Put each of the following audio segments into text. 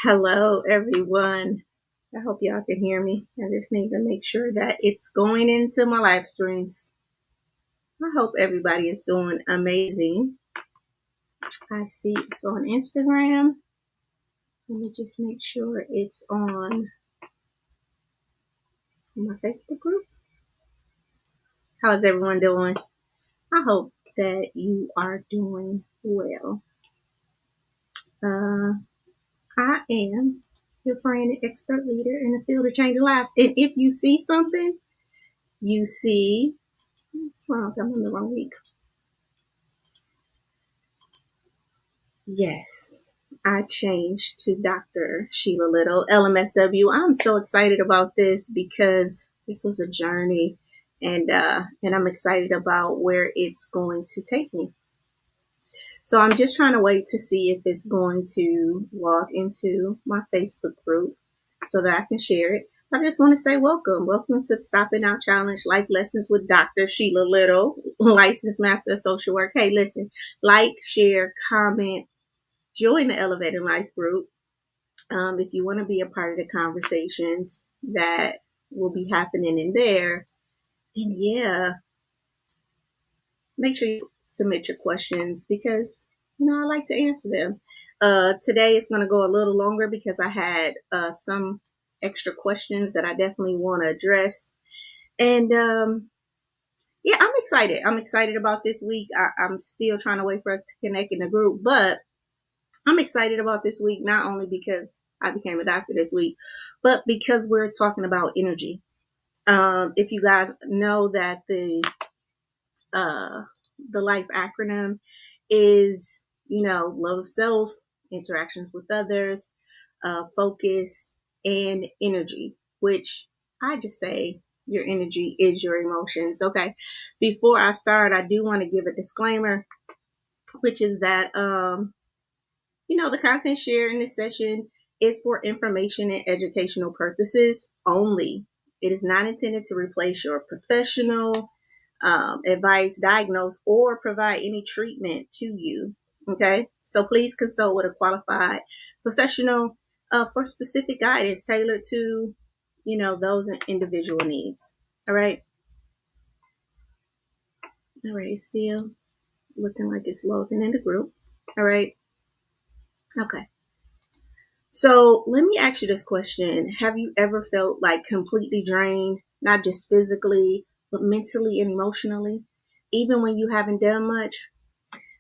Hello, everyone. I hope y'all can hear me. I just need to make sure that it's going into my live streams. I hope everybody is doing amazing. I see it's on Instagram. Let me just make sure it's on my Facebook group. How is everyone doing? I hope that you are doing well. Uh, I am your friend and expert leader in the field of changing lives. And if you see something, you see, what's wrong? I'm in the wrong week. Yes, I changed to Dr. Shiela Little, LMSW. I'm so excited about this because this was a journey, and I'm excited about where it's going to take me. So I'm just trying to wait to see if it's going to log into my Facebook group so that I can share it. I just want to say welcome to the Stopping Out Challenge Life Lessons with Dr. Shiela Little, licensed master of social work. Hey, listen, like, share, comment, join the Elevating Life group if you want to be a part of the conversations that will be happening in there. And yeah, make sure you submit your questions because I like to answer them. Today is going to go a little longer because I had some extra questions that I definitely want to address. And yeah, I'm excited. I'm excited about this week. I'm still trying to wait for us to connect in the group, but I'm excited about this week, not only because I became a doctor this week, but because we're talking about energy. If you guys know that uh, the life acronym is, love of self, interactions with others, focus, and energy, which I just say your energy is your emotions. Okay. Before I start, I do want to give a disclaimer, which is that, the content shared in this session is for information and educational purposes only. It is not intended to replace your professional advice, diagnose, or provide any treatment to you. Okay, so please consult with a qualified professional for specific guidance tailored to, those individual needs. All right. All right. It's still looking like it's loading in the group. All right. Okay. So let me ask you this question. Have you ever felt like completely drained, not just physically, but mentally and emotionally, even when you haven't done much?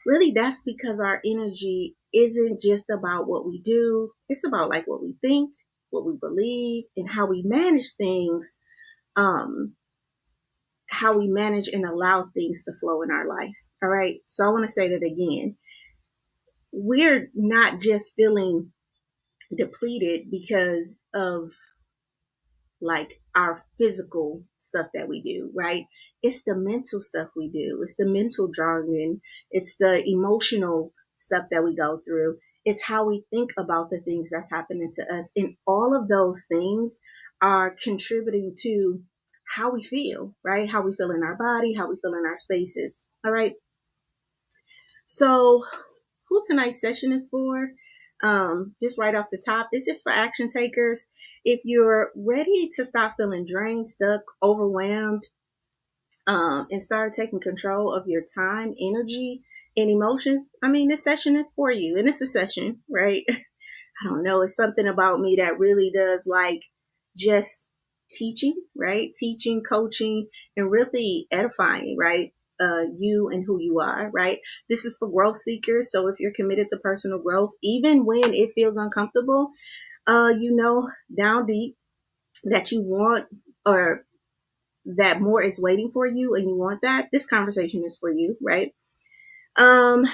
Really, that's because our energy isn't just about what we do. It's about like what we think, what we believe, and how we manage things, um, how we manage and allow things to flow in our life. All right. So I want to say that again. We're not just feeling depleted because of like our physical stuff that we do, right? It's the mental stuff we do. It's the mental jargon. It's the emotional stuff that we go through. It's how we think about the things that's happening to us. And all of those things are contributing to how we feel, right? How we feel in our body, how we feel in our spaces. All right. So who tonight's session is for? Just right off the top, it's just for action takers. If you're ready to stop feeling drained, stuck, overwhelmed, and start taking control of your time, energy, and emotions, I mean, this session is for you. And it's a session, right? I don't know. It's something about me that really does like just teaching, right? Teaching, coaching, and really edifying, right? You and who you are, right? This is for growth seekers. So if you're committed to personal growth, even when it feels uncomfortable, down deep that you want or that more is waiting for you and you want that, this conversation is for you, right? Um,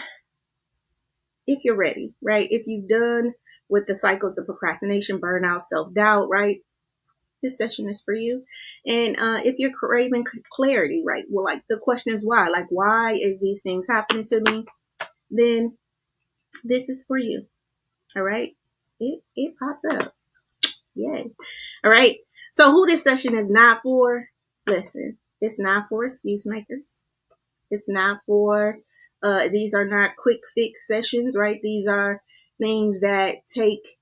if you're ready, right? If you've done with the cycles of procrastination, burnout, self-doubt, right? This session is for you. And if you're craving clarity, right? Well, like the question is why? Like, why is these things happening to me? Then this is for you. All right. It popped up. Yay. All right. So who this session is not for, listen, it's not for excuse makers. It's not for, these are not quick fix sessions, right? These are things that take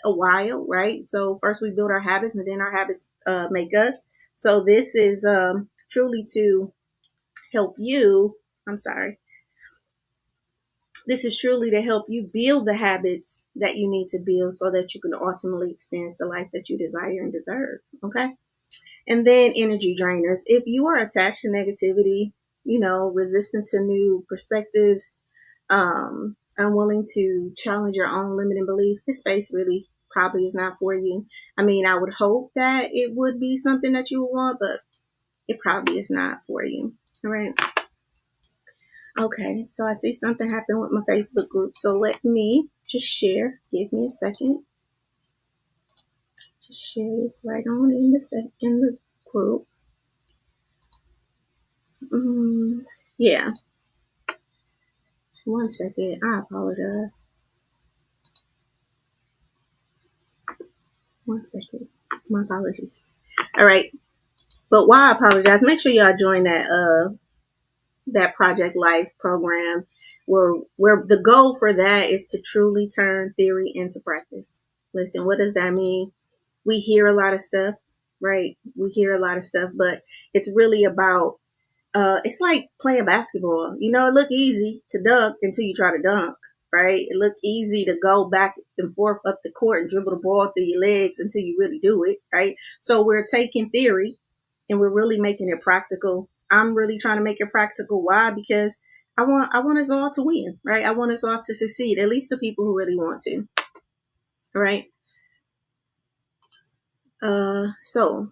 a while, right? So first we build our habits, and then our habits make us. So this is truly to help you. I'm sorry. This is truly to help you build the habits that you need to build so that you can ultimately experience the life that you desire and deserve. Okay. And then energy drainers. If you are attached to negativity, resistant to new perspectives, unwilling to challenge your own limiting beliefs, this space really probably is not for you. I mean, I would hope that it would be something that you would want, but it probably is not for you. All right. Okay, so I see something happened with my Facebook group. So let me just share. Give me a second. Just share this right on in the group. Yeah. One second. I apologize. One second. My apologies. All right. But why I apologize? Make sure y'all join that Project Life program where the goal for that is to truly turn theory into practice. Listen, what does that mean? We hear a lot of stuff, right? We hear a lot of stuff, but it's really about it's like playing basketball. It look easy to dunk until you try to dunk, right? It look easy to go back and forth up the court and dribble the ball through your legs until you really do it, right? So we're taking theory and we're really making it practical. I'm really trying to make it practical. Why? Because I want us all to win, right? I want us all to succeed, at least the people who really want to. All right. So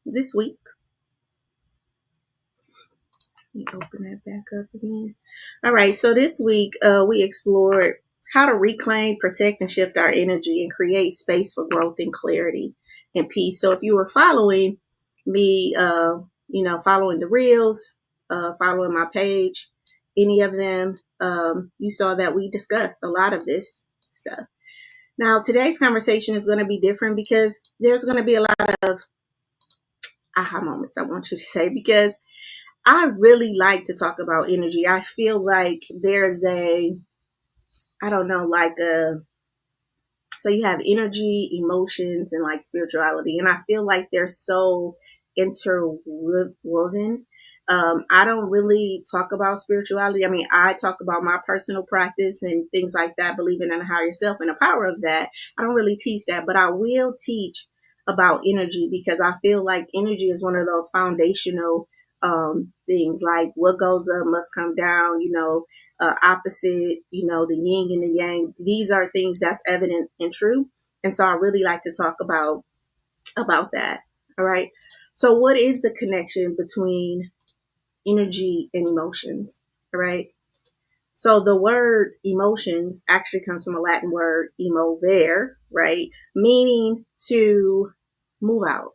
this week, let me open that back up again. All right. So this week, we explored how to reclaim, protect, and shift our energy and create space for growth and clarity and peace. So if you were following me, following the reels, following my page, any of them, you saw that we discussed a lot of this stuff. Now, today's conversation is going to be different because there's going to be a lot of aha moments, I want you to say, because I really like to talk about energy. I feel like there's I don't know, so you have energy, emotions, and like spirituality. And I feel like they're so interwoven. I don't really talk about spirituality. I mean, I talk about my personal practice and things like that, believing in a higher self and the power of that. I don't really teach that, but I will teach about energy because I feel like energy is one of those foundational things, like what goes up must come down, opposite, the yin and the yang. These are things that's evident and true. And so I really like to talk about that. All right. So what is the connection between energy and emotions? All right. So the word emotions actually comes from a Latin word emovere, right? Meaning to move out.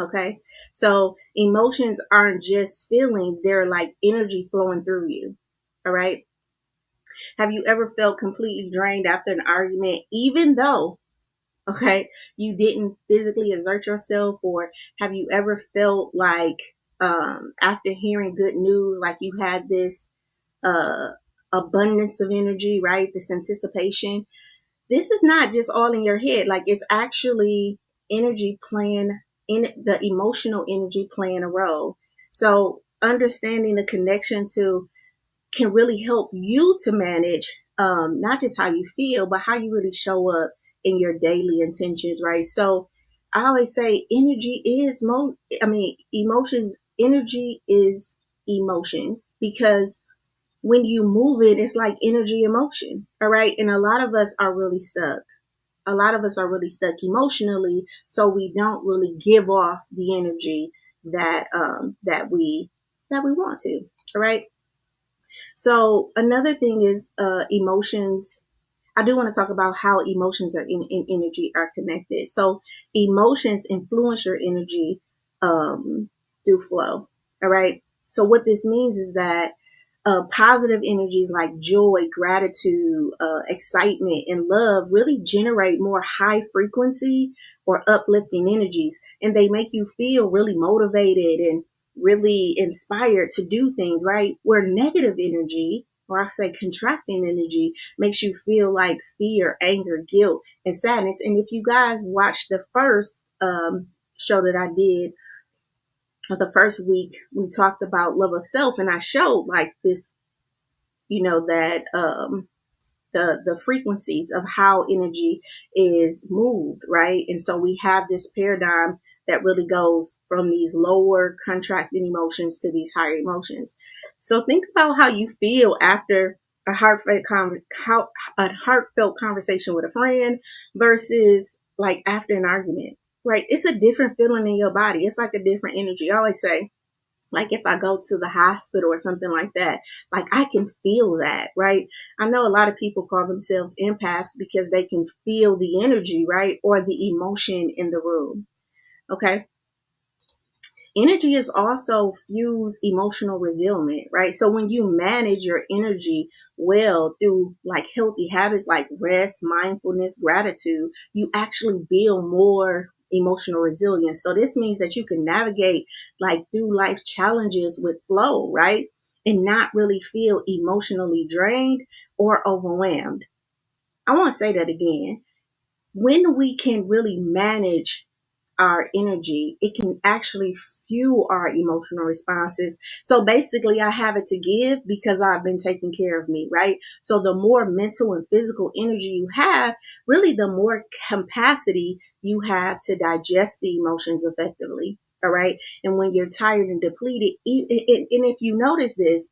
Okay. So emotions aren't just feelings. They're like energy flowing through you. All right. Have you ever felt completely drained after an argument, even though, okay, you didn't physically exert yourself? Or have you ever felt like, after hearing good news, like you had this, uh, abundance of energy, right? This anticipation. This is not just all in your head. Like it's actually energy playing in the emotional energy playing a role. So understanding the connection to can really help you to manage not just how you feel, but how you really show up in your daily intentions, right? So I always say energy is emotions, energy is emotion because when you move it, it's like energy emotion. All right. And a lot of us are really stuck. A lot of us are really stuck emotionally. So we don't really give off the energy that we want to. All right. So another thing is emotions. I do want to talk about how emotions are in energy are connected. So emotions influence your energy through flow. All right. So what this means is that positive energies like joy, gratitude, excitement, and love really generate more high frequency or uplifting energies. And they make you feel really motivated and really inspired to do things, right? Where negative energy or I say contracting energy makes you feel like fear, anger, guilt, and sadness. And if you guys watched the first show that I did, or the first week, we talked about love of self, and I showed like this, that the frequencies of how energy is moved, right? And so we have this paradigm that really goes from these lower contracting emotions to these higher emotions. So think about how you feel after a heartfelt conversation with a friend versus like after an argument, right? It's a different feeling in your body. It's like a different energy. I always say, like if I go to the hospital or something like that, like I can feel that, right? I know a lot of people call themselves empaths because they can feel the energy, right? Or the emotion in the room. Okay. Energy is also fuse emotional resilience, right? So when you manage your energy well through like healthy habits like rest, mindfulness, gratitude, you actually build more emotional resilience. So this means that you can navigate like through life challenges with flow, right? And not really feel emotionally drained or overwhelmed. I want to say that again. When we can really manage our energy, it can actually fuel our emotional responses. So basically, I have it to give because I've been taking care of me, right? So the more mental and physical energy you have, really the more capacity you have to digest the emotions effectively. All right. And when you're tired and depleted, and if you notice this,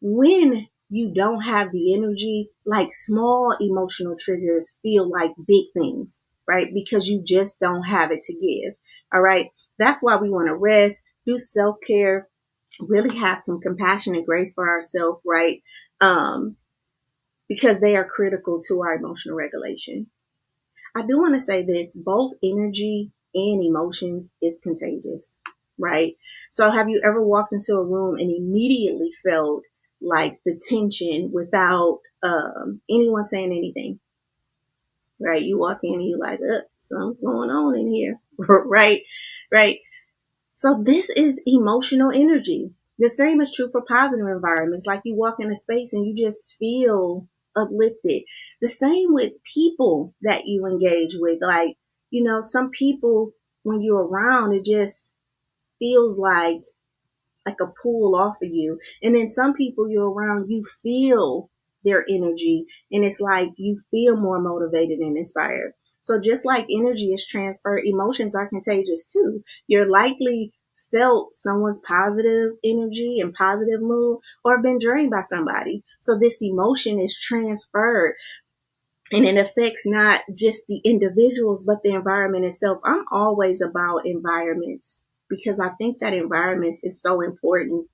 when you don't have the energy, like small emotional triggers feel like big things, right? Because you just don't have it to give. All right. That's why we want to rest, do self care, really have some compassion and grace for ourselves, right? Um, because they are critical to our emotional regulation. I do want to say this, both energy and emotions is contagious, right? So have you ever walked into a room and immediately felt like the tension without anyone saying anything, right? You walk in and you're like, something's going on in here, right? Right. So this is emotional energy. The same is true for positive environments. Like you walk in a space and you just feel uplifted. The same with people that you engage with. Like, some people when you're around, it just feels like a pull off of you. And then some people you're around, you feel their energy and it's like you feel more motivated and inspired. So just like energy is transferred, emotions are contagious too. You're likely felt someone's positive energy and positive mood or been drained by somebody. So this emotion is transferred and it affects not just the individuals, but the environment itself. I'm always about environments because I think that environments is so important.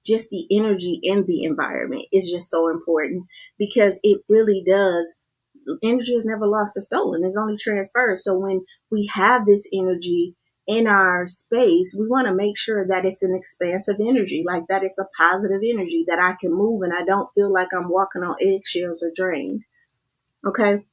Just the energy in the environment is just so important because it really does. Energy is never lost or stolen. It's only transferred. So when we have this energy in our space, we want to make sure that it's an expansive energy, like that it's a positive energy that I can move and I don't feel like I'm walking on eggshells or drained. Okay.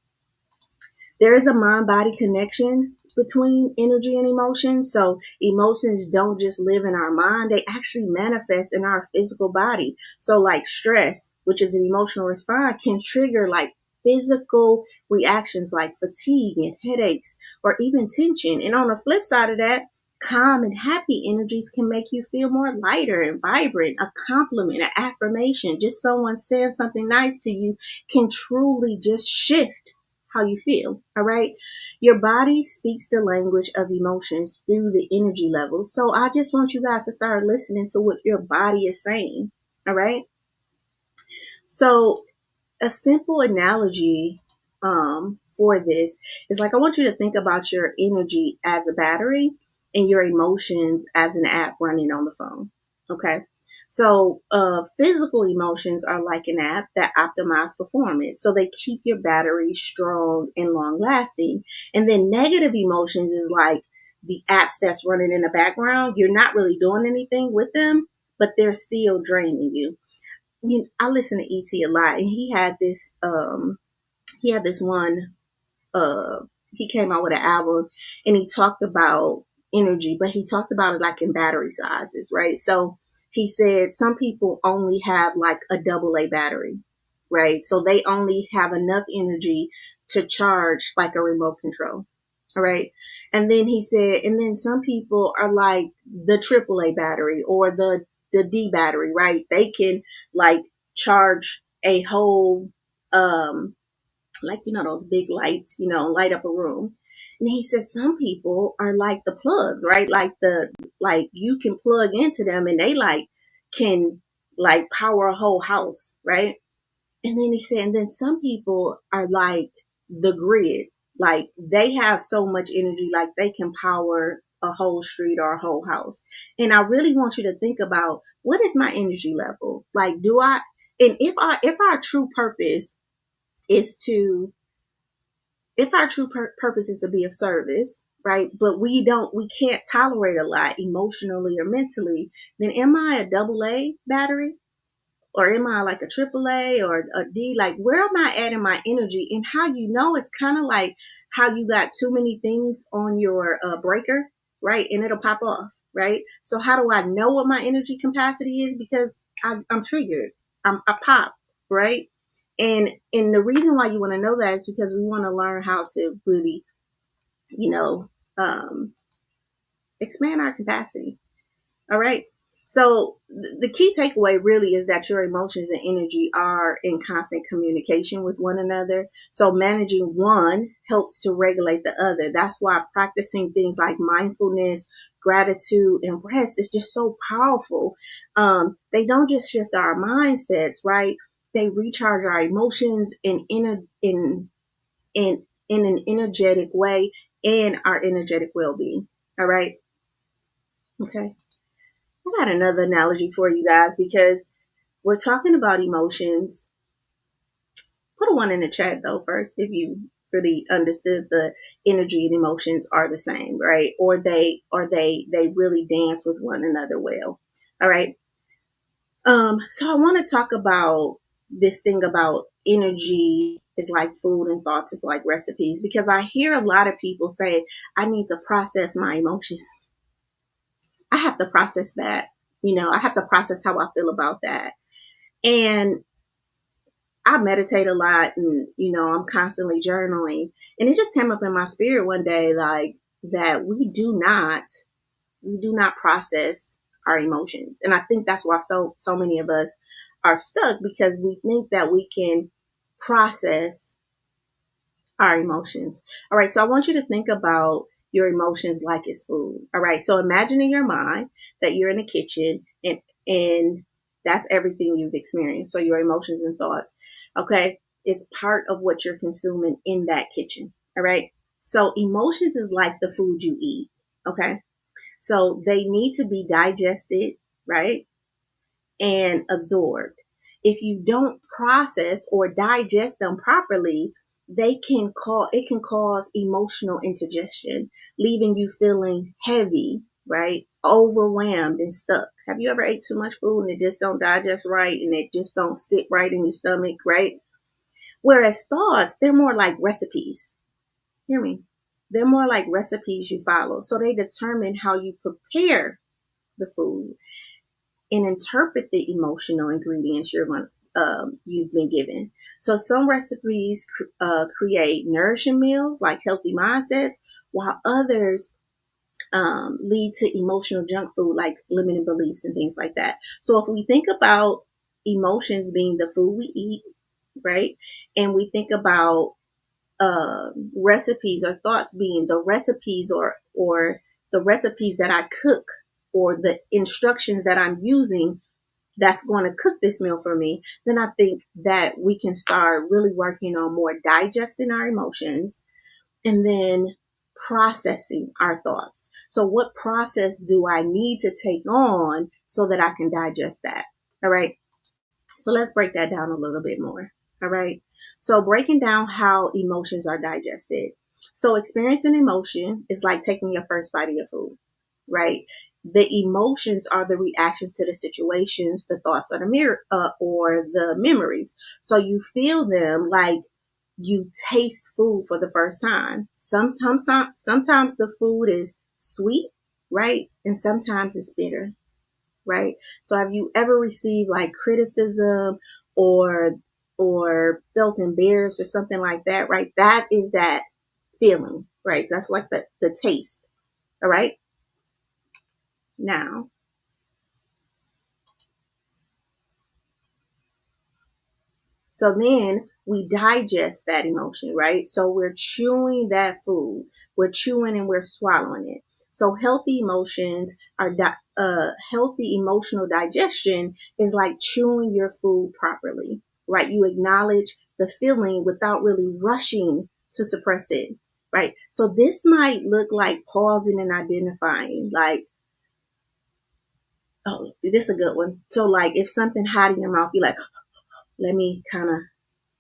There is a mind body connection between energy and emotion. So emotions don't just live in our mind, they actually manifest in our physical body. So, like stress, which is an emotional response, can trigger like physical reactions like fatigue and headaches or even tension. And on the flip side of that, calm and happy energies can make you feel more lighter and vibrant. A compliment, an affirmation, just someone saying something nice to you can truly just shift how you feel. All right. Your body speaks the language of emotions through the energy levels. So I just want you guys to start listening to what your body is saying. All right. So a simple analogy for this is like I want you to think about your energy as a battery and your emotions as an app running on the phone. Okay. So physical emotions are like an app that optimize performance. So they keep your battery strong and long lasting. And then negative emotions is like the apps that's running in the background. You're not really doing anything with them, but they're still draining you. I listen to ET a lot, and he had this one. Uh, he came out with an album, and he talked about energy, but he talked about it like in battery sizes, right? So he said some people only have like a double A battery, right? So they only have enough energy to charge like a remote control. All right. And then he said, and then some people are like the triple A battery or the D battery, right? They can like charge a whole like those big lights, light up a room. And he says some people are like the plugs, right? Like you can plug into them and they like can like power a whole house, right? And then he said, and then some people are like the grid, like they have so much energy, like they can power a whole street or a whole house. And I really want you to think about, what is my energy level? Like, and if our true purpose is to if our true purpose is to be of service, right? But we can't tolerate a lot emotionally or mentally, then am I a double A battery? Or am I like a triple A or a D? Like, where am I at in my energy? And how it's kind of like how you got too many things on your breaker, right? And it'll pop off, right? So how do I know what my energy capacity is? Because I'm triggered. I pop, right? And the reason why you want to know that is because we want to learn how to really, you know, um, expand our capacity. All right. So the key takeaway really is that your emotions and energy are in constant communication with one another. So managing one helps to regulate the other. That's why practicing things like mindfulness, gratitude, and rest is just so powerful. They don't just shift our mindsets, right? They recharge our emotions in an energetic way and our energetic well-being. All right. Okay. I got another analogy for you guys because we're talking about emotions. Put a one in the chat though first if you really understood the energy and emotions are the same, right? Or they really dance with one another well. All right. So I want to talk about this thing about energy is like food and thoughts is like recipes, because I hear a lot of people say, I need to process my emotions. I have to process that. I have to process how I feel about that. And I meditate a lot and, I'm constantly journaling. And it just came up in my spirit one day, like that we do not process our emotions. And I think that's why so many of us are stuck, because we think that we can process our emotions. All right. So I want you to think about your emotions like it's food. All right. So imagine in your mind that you're in the kitchen and that's everything you've experienced. So your emotions and thoughts. Okay. It's part of what you're consuming in that kitchen. All right. So emotions is like the food you eat. Okay. So they need to be digested, right? And absorbed. If you don't process or digest them properly, it can cause emotional indigestion, leaving you feeling heavy, right? Overwhelmed and stuck. Have you ever ate too much food and it just don't digest right and it just don't sit right in your stomach, right? Whereas thoughts, they're more like recipes. Hear me. They're more like recipes you follow. So they determine how you prepare the food and interpret the emotional ingredients you've been given. So some recipes create nourishing meals like healthy mindsets, while others lead to emotional junk food like limiting beliefs and things like that. So if we think about emotions being the food we eat, right, and we think about recipes or thoughts being the recipes or the recipes that I cook or the instructions that I'm using that's going to cook this meal for me, then I think that we can start really working on more digesting our emotions and then processing our thoughts. So what process do I need to take on so that I can digest that? All right. So let's break that down a little bit more. All right. So breaking down how emotions are digested. So experiencing emotion is like taking your first bite of your food, right? The emotions are the reactions to the situations, the thoughts or or the memories. So you feel them like you taste food for the first time. Sometimes the food is sweet, right? And sometimes it's bitter. right? So have you ever received like criticism or felt embarrassed or something like that, right? That is that feeling, right? That's like the taste. All right. Now, so then we digest that emotion, right? So we're chewing that food. We're chewing and we're swallowing it. So healthy emotions are healthy emotional digestion is like chewing your food properly, right? You acknowledge the feeling without really rushing to suppress it, right? So this might look like pausing and identifying, like, oh, this is a good one. So like if something hot in your mouth, you're like, let me kind of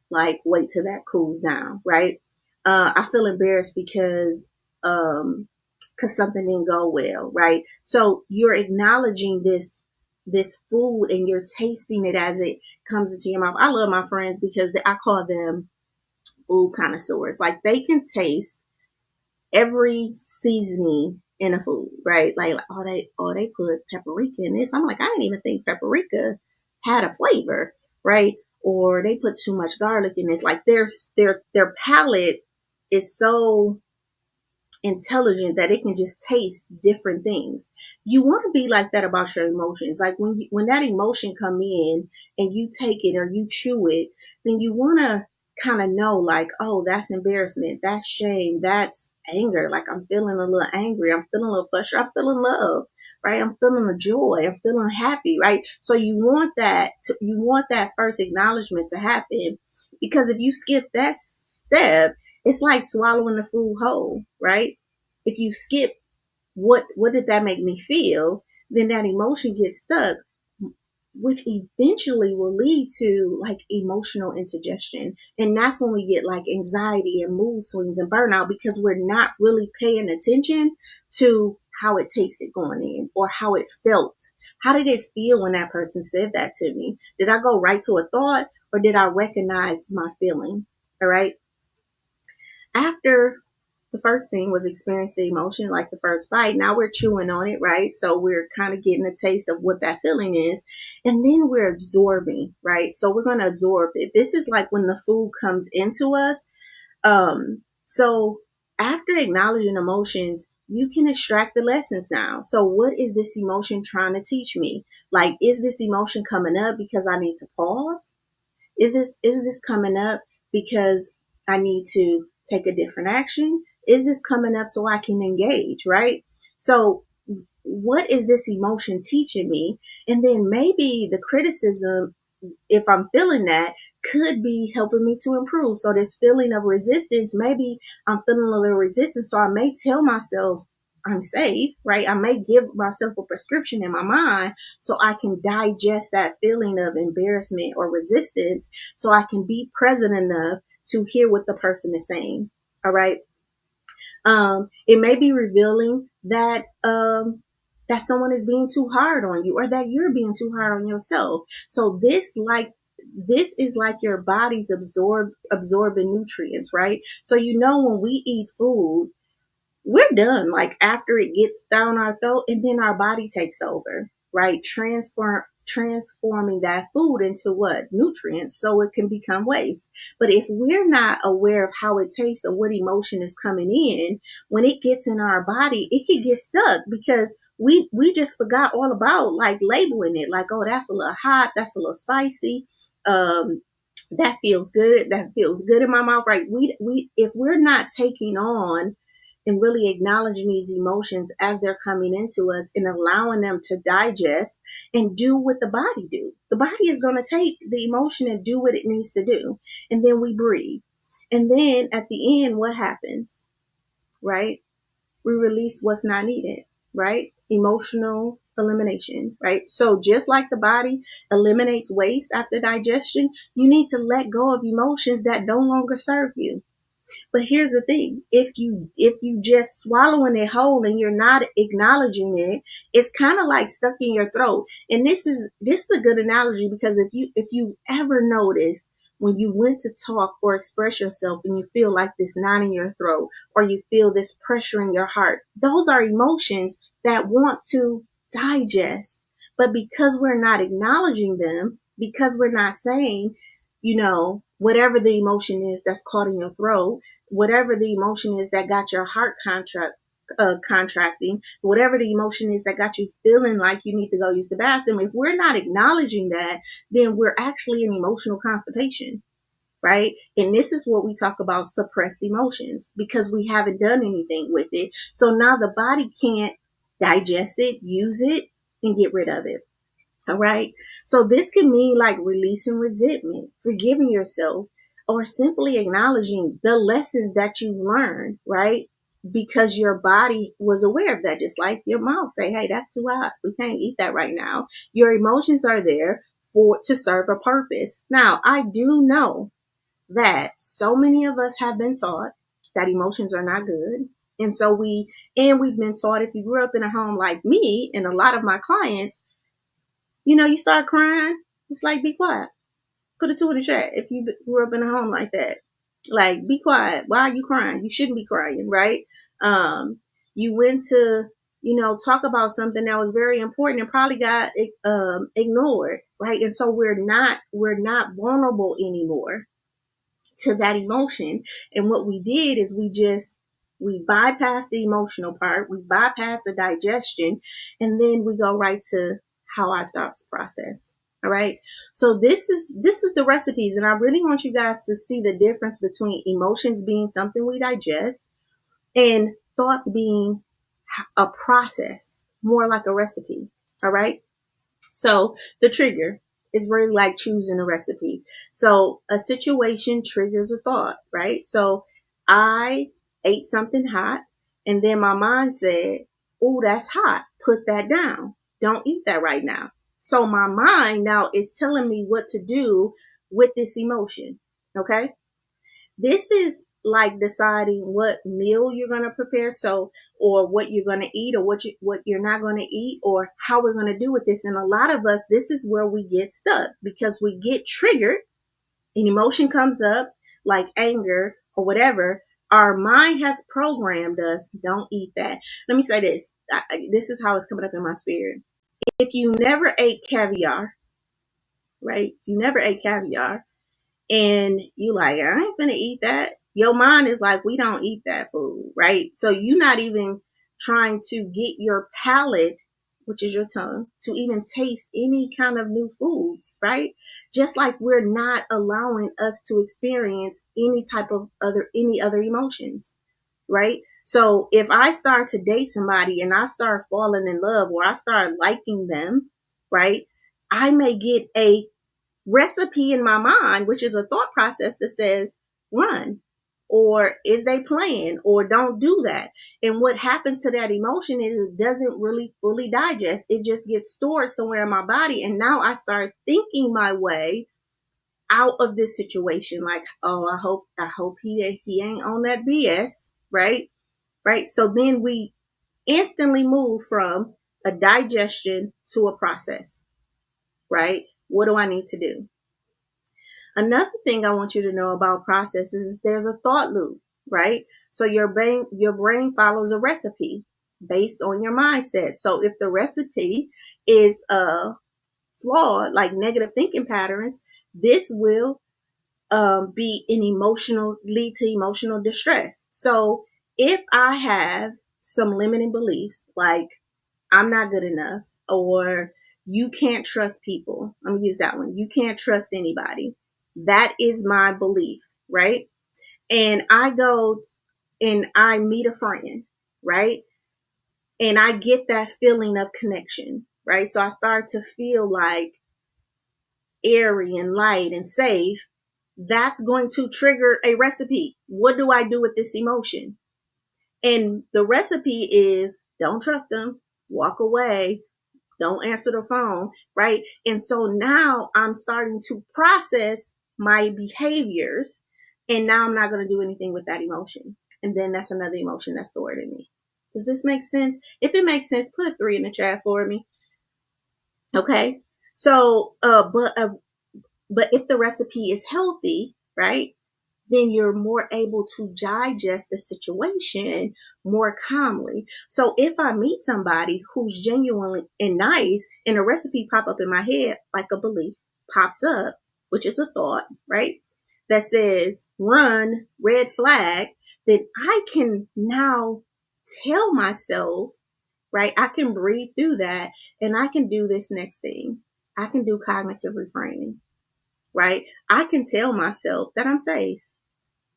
like wait till that cools down, right? I feel embarrassed because something didn't go well, right? So you're acknowledging this food and you're tasting it as it comes into your mouth. I love my friends because I call them food connoisseurs. Like they can taste every seasoning in a food, right? Like they put paprika in this. I'm like, I didn't even think paprika had a flavor, right? Or they put too much garlic in this. Like their palate is so intelligent that it can just taste different things. You want to be like that about your emotions. Like when that emotion come in and you take it or you chew it, then you want to kind of know like, oh, that's embarrassment, that's shame, that's anger. Like I'm feeling a little angry, I'm feeling a little frustrated, I'm feeling love, right? I'm feeling a joy, I'm feeling happy, right? So you want that first acknowledgement to happen, because if you skip that step, it's like swallowing the food whole, right? If you skip what did that make me feel, then that emotion gets stuck, which eventually will lead to like emotional indigestion. And that's when we get like anxiety and mood swings and burnout, because we're not really paying attention to how it tasted going in or how it felt. How did it feel when that person said that to me? Did I go right to a thought or did I recognize my feeling? All right. After the first thing was experience the emotion, like the first bite. Now we're chewing on it, right? So we're kind of getting a taste of what that feeling is. And then we're absorbing, right? So we're going to absorb it. This is like when the food comes into us. So after acknowledging emotions, you can extract the lessons now. So what is this emotion trying to teach me? Like, is this emotion coming up because I need to pause? Is this coming up because I need to take a different action? Is this coming up so I can engage, right? So what is this emotion teaching me? And then maybe the criticism, if I'm feeling that, could be helping me to improve. So this feeling of resistance, maybe I'm feeling a little resistance. So I may tell myself I'm safe, right? I may give myself a prescription in my mind so I can digest that feeling of embarrassment or resistance, so I can be present enough to hear what the person is saying. All right. It may be revealing that someone is being too hard on you, or that you're being too hard on yourself. So this is like your body's absorbing nutrients, right? So when we eat food, we're done. Like after it gets down our throat, and then our body takes over, right? Transforming that food into what? Nutrients, so it can become waste. But if we're not aware of how it tastes or what emotion is coming in, when it gets in our body, it can get stuck because we just forgot all about like labeling it. Like, oh, that's a little hot, that's a little spicy. That feels good. That feels good in my mouth, right? We if we're not taking on and really acknowledging these emotions as they're coming into us and allowing them to digest and do what the body do. The body is going to take the emotion and do what it needs to do. And then we breathe. And then at the end, what happens? Right? We release what's not needed, right? Emotional elimination, right? So just like the body eliminates waste after digestion, you need to let go of emotions that no longer serve you. But here's the thing. If you just swallowing it whole and you're not acknowledging it, it's kind of like stuck in your throat. And this is a good analogy, because if you ever notice when you went to talk or express yourself and you feel like this knot in your throat or you feel this pressure in your heart, those are emotions that want to digest. But because we're not acknowledging them, because we're not saying, whatever the emotion is that's caught in your throat, whatever the emotion is that got your heart contracting, whatever the emotion is that got you feeling like you need to go use the bathroom, if we're not acknowledging that, then we're actually in emotional constipation, right? And this is what we talk about, suppressed emotions, because we haven't done anything with it. So now the body can't digest it, use it, and get rid of it. All right. So this can mean like releasing resentment, forgiving yourself, or simply acknowledging the lessons that you've learned, right? Because your body was aware of that, just like your mouth say, hey, that's too hot. We can't eat that right now. Your emotions are there to serve a purpose. Now, I do know that so many of us have been taught that emotions are not good. We've been taught, if you grew up in a home like me and a lot of my clients, you start crying, it's like, be quiet. Put a two in the chat if you grew up in a home like that. Like, be quiet. Why are you crying? You shouldn't be crying, right? You went to, talk about something that was very important and probably got ignored, right? And so we're not vulnerable anymore to that emotion. And what we did is we bypass the emotional part, we bypass the digestion, and then we go right to how our thoughts process. All right. So this is the recipes. And I really want you guys to see the difference between emotions being something we digest and thoughts being a process, more like a recipe. All right. So the trigger is really like choosing a recipe. So a situation triggers a thought, right? So I ate something hot and then my mind said, oh, that's hot. Put that down. Don't eat that right now. So my mind now is telling me what to do with this emotion. Okay. This is like deciding what meal you're going to prepare. So, or what you're going to eat, or what you're not going to eat, or how we're going to do with this. And a lot of us, this is where we get stuck because we get triggered. An emotion comes up like anger or whatever. Our mind has programmed us, don't eat that. Let me say this. This is how it's coming up in my spirit. If you never ate caviar, right? If you never ate caviar, and you like, I ain't gonna eat that. Your mind is like, we don't eat that food, right? So you're not even trying to get your palate, which is your tongue, to even taste any kind of new foods, right? Just like we're not allowing us to experience any other emotions, right? So if I start to date somebody and I start falling in love or I start liking them, right? I may get a recipe in my mind, which is a thought process that says run, or is they playing, or don't do that. And what happens to that emotion is it doesn't really fully digest. It just gets stored somewhere in my body. And now I start thinking my way out of this situation. Like, oh, I hope he ain't on that BS. Right. Right. So then we instantly move from a digestion to a process. Right. What do I need to do? Another thing I want you to know about processes is there's a thought loop, right? So your brain follows a recipe based on your mindset. So if the recipe is flawed, like negative thinking patterns, this will lead to emotional distress. So if I have some limiting beliefs, like I'm not good enough, or you can't trust people. I'm gonna use that one. You can't trust anybody. That is my belief, right? And I go and I meet a friend, right? And I get that feeling of connection, right? So I start to feel like airy and light and safe. That's going to trigger a recipe. What do I do with this emotion? And the recipe is don't trust them, walk away, don't answer the phone, right? And so now I'm starting to process my behaviors, and now I'm not going to do anything with that emotion. And then that's another emotion that's stored in me. Does this make sense? If it makes sense, put a 3 in the chat for me. Okay. So, but if the recipe is healthy, right? then you're more able to digest the situation more calmly. So if I meet somebody who's genuinely and nice and a recipe pop up in my head, like a belief pops up, which is a thought, right? That says run, red flag, then I can now tell myself, right? I can breathe through that and I can do this next thing. I can do cognitive reframing, right? I can tell myself that I'm safe.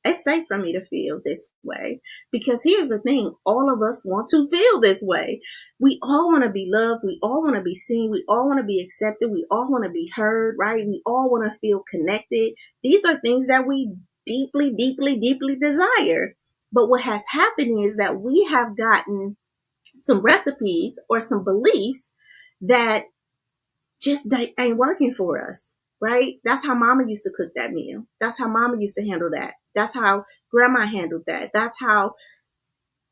It's safe for me to feel this way because here's the thing, all of us want to feel this way. We all want to be loved. We all want to be seen. We all want to be accepted. We all want to be heard, right? We all want to feel connected. These are things that we deeply, deeply, deeply desire. But what has happened is that we have gotten some recipes or some beliefs that just ain't working for us, right? That's how mama used to cook that meal. That's how mama used to handle that. That's how grandma handled that. That's how,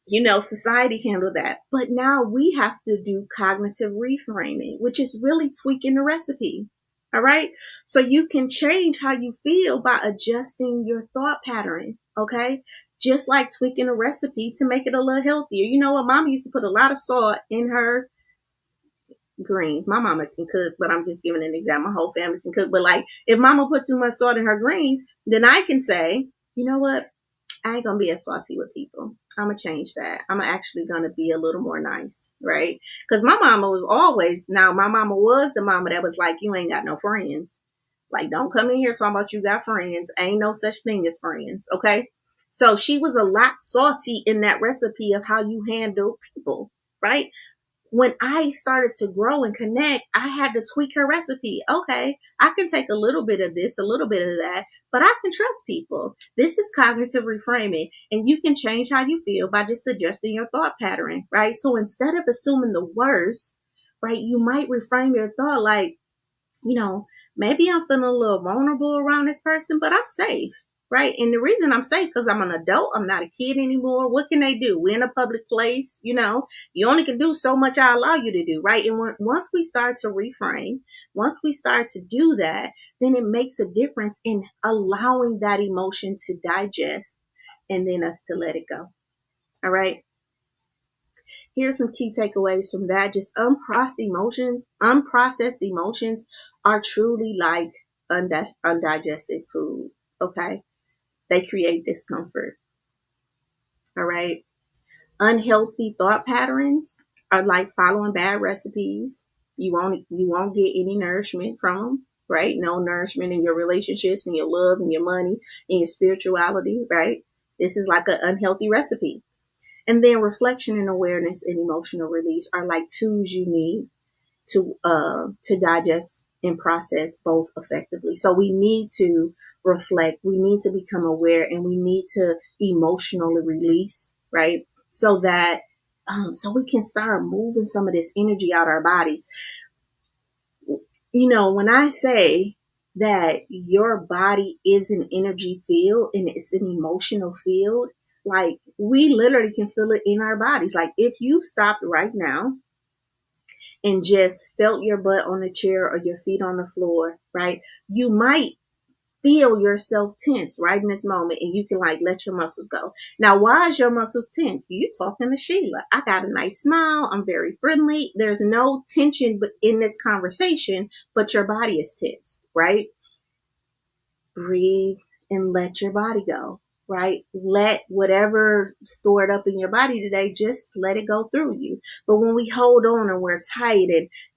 society handled that. But now we have to do cognitive reframing, which is really tweaking the recipe. All right. So you can change how you feel by adjusting your thought pattern. Okay. Just like tweaking a recipe to make it a little healthier. You know what? Mama used to put a lot of salt in her greens. My mama can cook, but I'm just giving an example. My whole family can cook. But like if mama put too much salt in her greens, then I can say, you know what? I ain't gonna be as salty with people. I'm gonna change that. I'm actually gonna be a little more nice, right? Because my mama was always, now my mama was the mama that was like, you ain't got no friends. Like, don't come in here talking about you got friends. Ain't no such thing as friends, okay? So she was a lot salty in that recipe of how you handle people, right? When I started to grow and connect, I had to tweak her recipe. Okay, I can take a little bit of this, a little bit of that, but I can trust people. This is cognitive reframing, and you can change how you feel by just adjusting your thought pattern, right? So instead of assuming the worst, right, you might reframe your thought like, maybe I'm feeling a little vulnerable around this person, but I'm safe, right? And the reason I'm safe because I'm an adult. I'm not a kid anymore. What can they do? We're in a public place, you only can do so much I allow you to do, right? And once we start to reframe, once we start to do that, then it makes a difference in allowing that emotion to digest and then us to let it go. All right. Here's some key takeaways from that. Just unprocessed emotions are truly like undigested food. Okay. They create discomfort. All right. Unhealthy thought patterns are like following bad recipes. You won't get any nourishment from them, right? No nourishment in your relationships and your love and your money and your spirituality, right? This is like an unhealthy recipe. And then reflection and awareness and emotional release are like tools you need to digest and process both effectively. So we need to reflect, we need to become aware, and we need to emotionally release, right? So that so we can start moving some of this energy out our bodies. When I say that your body is an energy field and it's an emotional field, like we literally can feel it in our bodies. Like if you stopped right now and just felt your butt on the chair or your feet on the floor, right? You might feel yourself tense right in this moment, and you can like let your muscles go. Now, why is your muscles tense? You talking to Sheila. I got a nice smile. I'm very friendly. There's no tension in this conversation, but your body is tense, right? Breathe and let your body go, right? Let whatever stored up in your body today, just let it go through you. But when we hold on and we're tight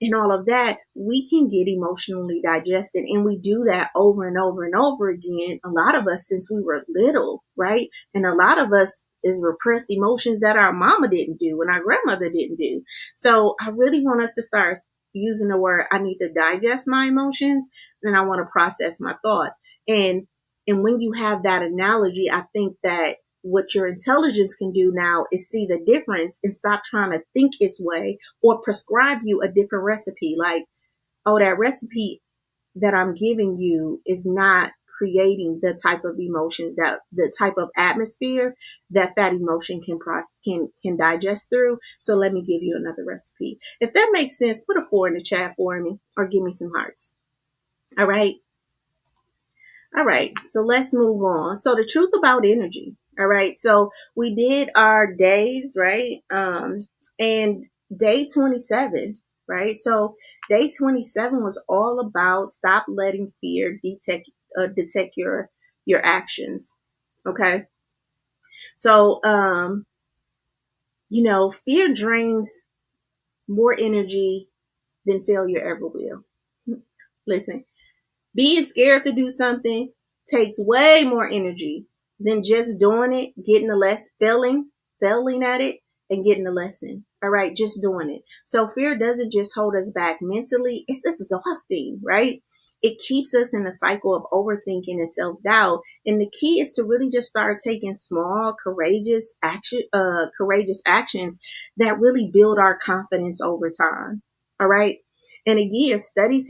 and all of that, we can get emotionally digested. And we do that over and over and over again. A lot of us since we were little, right? And a lot of us is repressed emotions that our mama didn't do and our grandmother didn't do. So I really want us to start using the word, I need to digest my emotions, and I want to process my thoughts. And when you have that analogy, I think that what your intelligence can do now is see the difference and stop trying to think its way or prescribe you a different recipe. Like, oh, that recipe that I'm giving you is not creating the type of emotions, that the type of atmosphere that emotion can digest through. So let me give you another recipe. If that makes sense, put a 4 in the chat for me or give me some hearts. All right. All right, so let's move on. So the truth about energy. All right, so we did our days, right? And day 27, right? So day 27 was all about stop letting fear detect your actions. Okay, so fear drains more energy than failure ever will. Listen, being scared to do something takes way more energy than just doing it, getting a lesson, failing at it, and getting a lesson. All right, just doing it. So fear doesn't just hold us back mentally, it's exhausting, right? It keeps us in a cycle of overthinking and self-doubt. And the key is to really just start taking small, courageous actions that really build our confidence over time. All right. And again, studies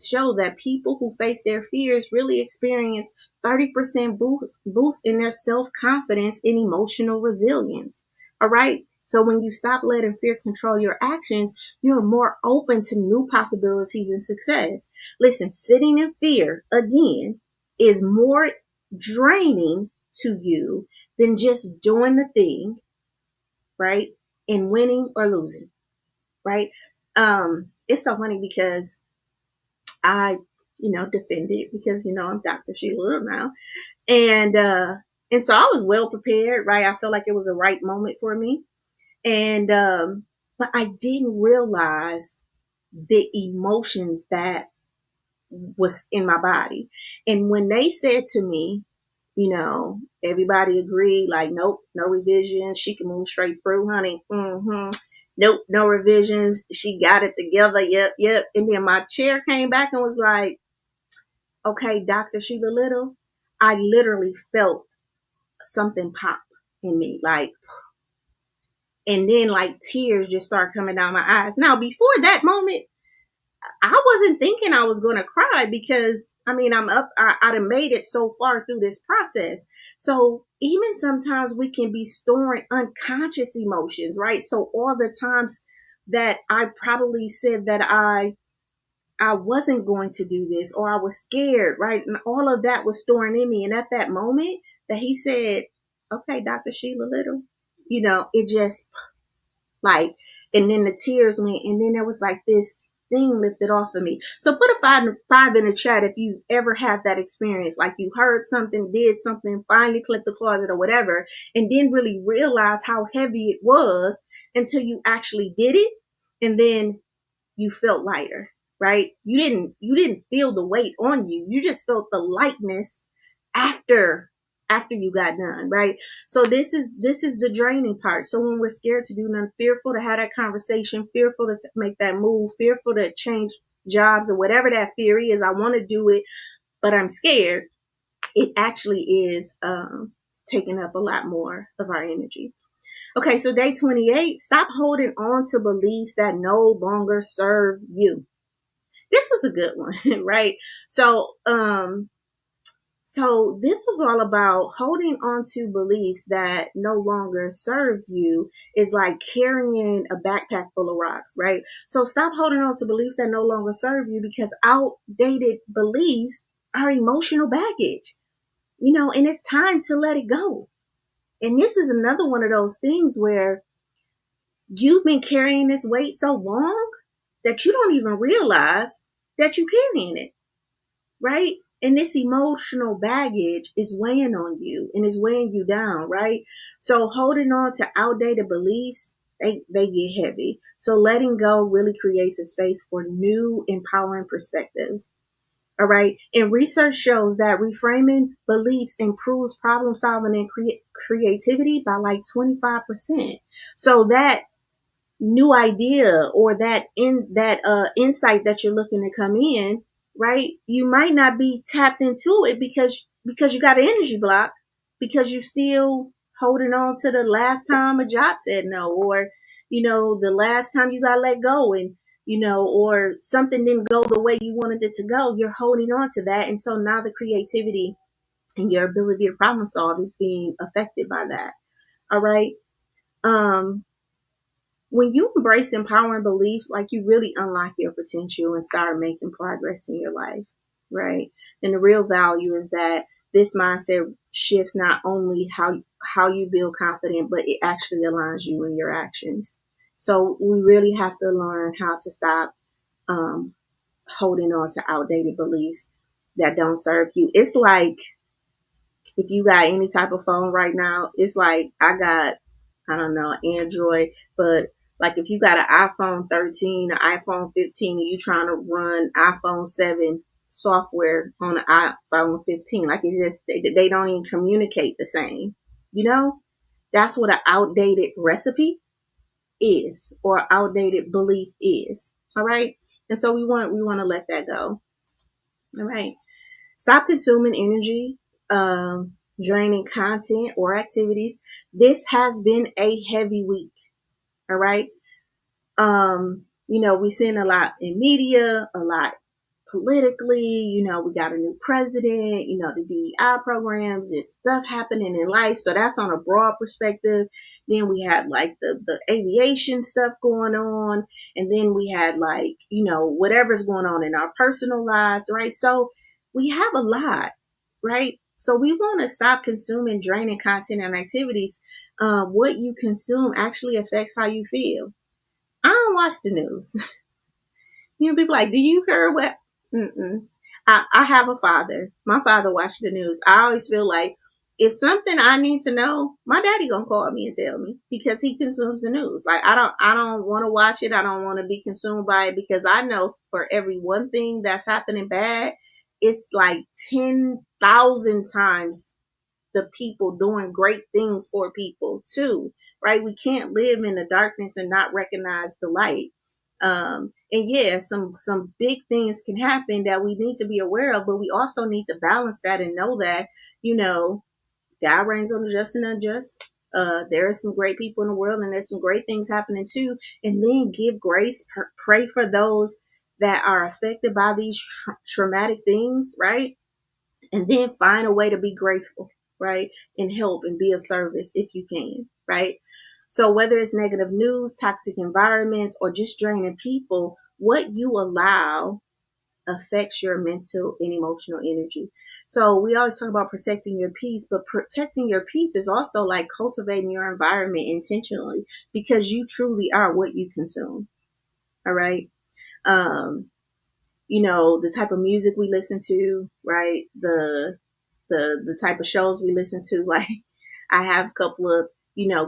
show that people who face their fears really experience 30% boost in their self-confidence and emotional resilience. All right. So when you stop letting fear control your actions, you're more open to new possibilities and success. Listen, sitting in fear again is more draining to you than just doing the thing, right? And winning or losing, right? It's so funny because I, defend it because, I'm Dr. Sheila Little now. And, and so I was well prepared, right? I felt like it was a right moment for me. And, but I didn't realize the emotions that was in my body. And when they said to me, everybody agreed, like, nope, no revisions. She can move straight through, honey. Nope, no revisions. She got it together. Yep, yep. And then my chair came back and was like, okay, Dr. Sheila Little, I literally felt something pop in me, like, and then like tears just start coming down my eyes. Now, before that moment, I wasn't thinking I was going to cry because I mean, I'd have made it so far through this process. So even sometimes we can be storing unconscious emotions, right? So all the times that I probably said that I wasn't going to do this or I was scared, right? And all of that was storing in me. And at that moment that he said, okay, Dr. Sheila Little, it just like, and then the tears went, and then there was like this thing lifted off of me. So put a five in the chat if you ever had that experience, like you heard something, did something, finally clicked the closet or whatever, and didn't really realize how heavy it was until you actually did it. And then you felt lighter, right? You didn't feel the weight on you. You just felt the lightness after you got done, right? So this is the draining part. So when we're scared to do nothing, fearful to have that conversation, fearful to make that move, fearful to change jobs or whatever that fear is, I want to do it, but I'm scared. It actually is taking up a lot more of our energy. Okay, so day 28, stop holding on to beliefs that no longer serve you. This was a good one, right? So this was all about holding on to beliefs that no longer serve you is like carrying a backpack full of rocks, right? So stop holding on to beliefs that no longer serve you because outdated beliefs are emotional baggage, and it's time to let it go. And this is another one of those things where you've been carrying this weight so long that you don't even realize that you're carrying it, right? And this emotional baggage is weighing on you and is weighing you down, right? So holding on to outdated beliefs, they get heavy. So letting go really creates a space for new empowering perspectives. All right. And research shows that reframing beliefs improves problem solving and creativity by like 25%. So that new idea or that insight that you're looking to come in, right? You might not be tapped into it because you got an energy block, because you still holding on to the last time a job said no, or the last time you got let go, and or something didn't go the way you wanted it to go. You're holding on to that, and so now the creativity and your ability to problem solve is being affected by that. All right. um when you embrace empowering beliefs, like you really unlock your potential and start making progress in your life. right? And the real value is that this mindset shifts not only how you build confidence, but it actually aligns you in your actions. So we really have to learn how to stop um, holding on to outdated beliefs that don't serve you. It's like if you got any type of phone right now, it's like I got, I don't know, Android, but like if you got an iPhone 13, an iPhone 15, and you trying to run iPhone 7 software on an iPhone 15, like it's just, they don't even communicate the same. You know, that's what an outdated recipe is or outdated belief is. All right. And so we want to let that go. All right. Stop consuming energy, draining content or activities. This has been a heavy week. All right. We've seen a lot in media, a lot politically. We got a new president, the DEI programs, there's stuff happening in life. So that's on a broad perspective. Then we had like the aviation stuff going on. And then we had like, whatever's going on in our personal lives, right? So we have a lot, right? So we want to stop consuming draining content and activities. What you consume actually affects how you feel. I don't watch the news. People like, do you hear what? Mm-mm. I have a father. My father watched the news. I always feel like if something I need to know, my daddy gonna call me and tell me because he consumes the news. Like I don't want to watch it. I don't want to be consumed by it because I know for every one thing that's happening bad, it's like 10,000 times the people doing great things for people too, right? We can't live in the darkness and not recognize the light. And yeah, some big things can happen that we need to be aware of, but we also need to balance that and know that, God reigns on the just and unjust. There are some great people in the world and there's some great things happening too. And then give grace, pray for those that are affected by these traumatic things, right? And then find a way to be grateful, right? And help and be of service if you can, right? So whether it's negative news, toxic environments, or just draining people, what you allow affects your mental and emotional energy. So we always talk about protecting your peace, but protecting your peace is also like cultivating your environment intentionally because you truly are what you consume. All right. Um, the type of music we listen to, right? The type of shows we listen to. Like I have a couple of,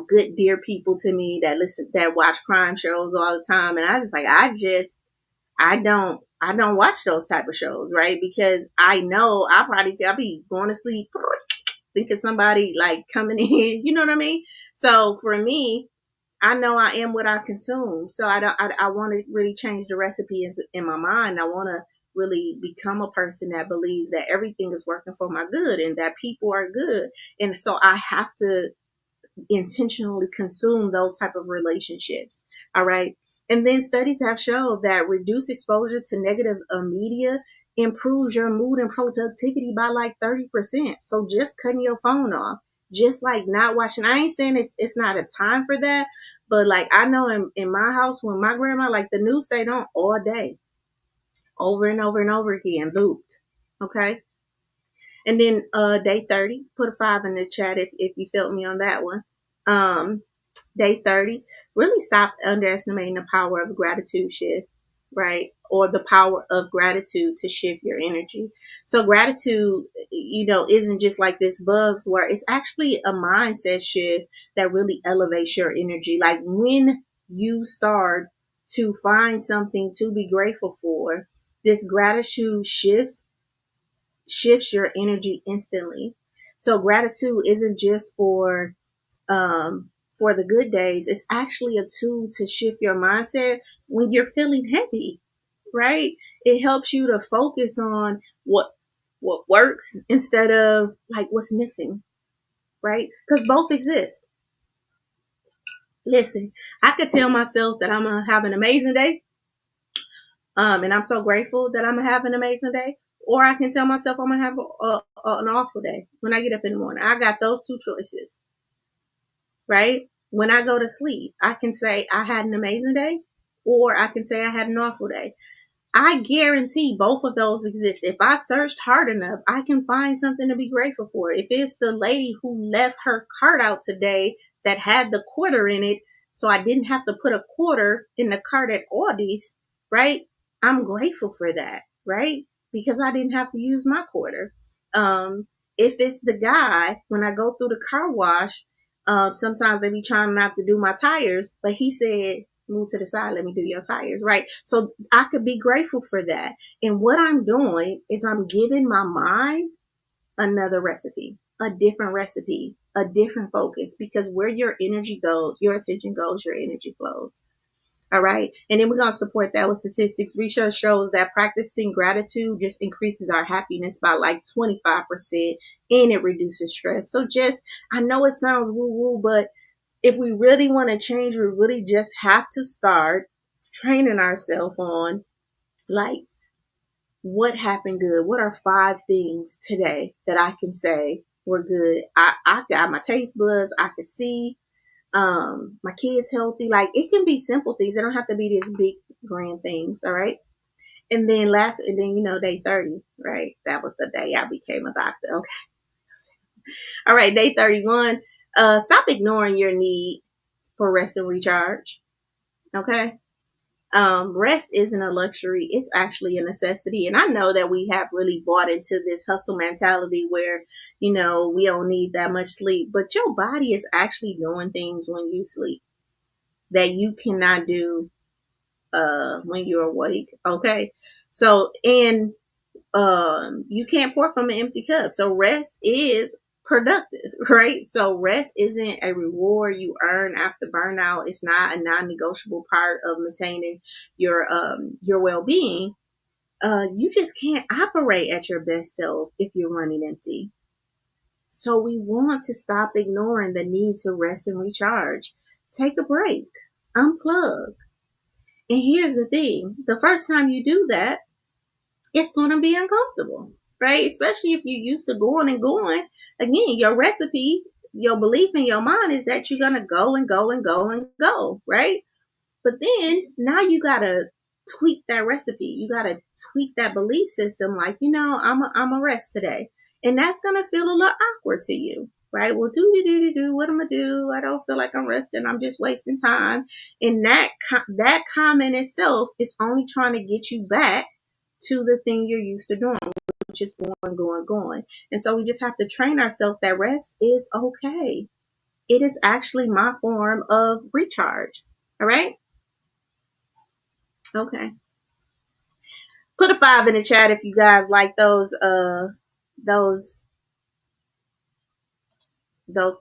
good dear people to me that watch crime shows all the time. And I just like, I don't watch those type of shows, right? Because I know I'll be going to sleep thinking somebody like coming in, you know what I mean? So for me, I know I am what I consume. So I want to really change the recipe in my mind. I want to really become a person that believes that everything is working for my good and that people are good. And so I have to intentionally consume those type of relationships. All right. And then studies have shown that reduced exposure to negative media improves your mood and productivity by like 30%. So just cutting your phone off, just like not watching. I ain't saying it's not a time for that, but like I know in my house when my grandma, like the news stayed on all day, over and over and over again, looped. Okay. And then day 30, put a 5 in the chat if you felt me on that one. Um, Day 30, really stop underestimating the power of gratitude shift, right? Or the power of gratitude to shift your energy. So gratitude, isn't just like this buzzword. It's actually a mindset shift that really elevates your energy. Like when you start to find something to be grateful for, this gratitude shifts your energy instantly. So gratitude isn't just for the good days. It's actually a tool to shift your mindset when you're feeling heavy, right? It helps you to focus on what works instead of like what's missing, right? Because both exist. Listen, I could tell myself that I'm gonna have an amazing day, and I'm so grateful that I'm gonna have an amazing day. Or I can tell myself I'm gonna have an awful day when I get up in the morning. I got those two choices, right? When I go to sleep, I can say I had an amazing day, or I can say I had an awful day. I guarantee both of those exist. If I searched hard enough, I can find something to be grateful for. If it's the lady who left her cart out today that had the quarter in it, so I didn't have to put a quarter in the cart at Aldi's, right? I'm grateful for that, right? Because I didn't have to use my quarter. If it's the guy, when I go through the car wash, sometimes they be trying not to do my tires, but he said, move to the side, let me do your tires, right? So I could be grateful for that. And what I'm doing is I'm giving my mind another recipe, a different recipe, a different focus, because where your energy goes, your attention goes, your energy flows. All right. And then we're going to support that with statistics. Research shows that practicing gratitude just increases our happiness by like 25% and it reduces stress. So just, I know it sounds woo woo, but if we really want to change, we really just have to start training ourselves on like what happened good. What are 5 things today that I can say were good? I got my taste buds. I could see my kids healthy. Like it can be simple things. They don't have to be these big grand things. All right. And then day 30, right? That was the day I became a doctor. Okay. All right, day 31. Stop ignoring your need for rest and recharge. Okay. Rest isn't a luxury, it's actually a necessity. And I know that we have really bought into this hustle mentality where, we don't need that much sleep, but your body is actually doing things when you sleep that you cannot do when you're awake. Okay. So, and you can't pour from an empty cup. So rest is productive, right? So rest isn't a reward you earn after burnout. It's not a non-negotiable part of maintaining your well-being. You just can't operate at your best self if you're running empty. So we want to stop ignoring the need to rest and recharge. Take a break, unplug. And here's the thing: the first time you do that, it's going to be uncomfortable, right? Especially if you're used to going and going. Again, your recipe, your belief in your mind is that you're going to go and go and go and go, right? But then now you got to tweak that recipe. You got to tweak that belief system. Like, I'm a rest today. And that's going to feel a little awkward to you, right? Well, do, what am I do? I don't feel like I'm resting. I'm just wasting time. And that comment itself is only trying to get you back to the thing you're used to doing, which is going. And so we just have to train ourselves that rest is okay. It is actually my form of recharge. All right. Okay. Put a 5 in the chat if you guys like those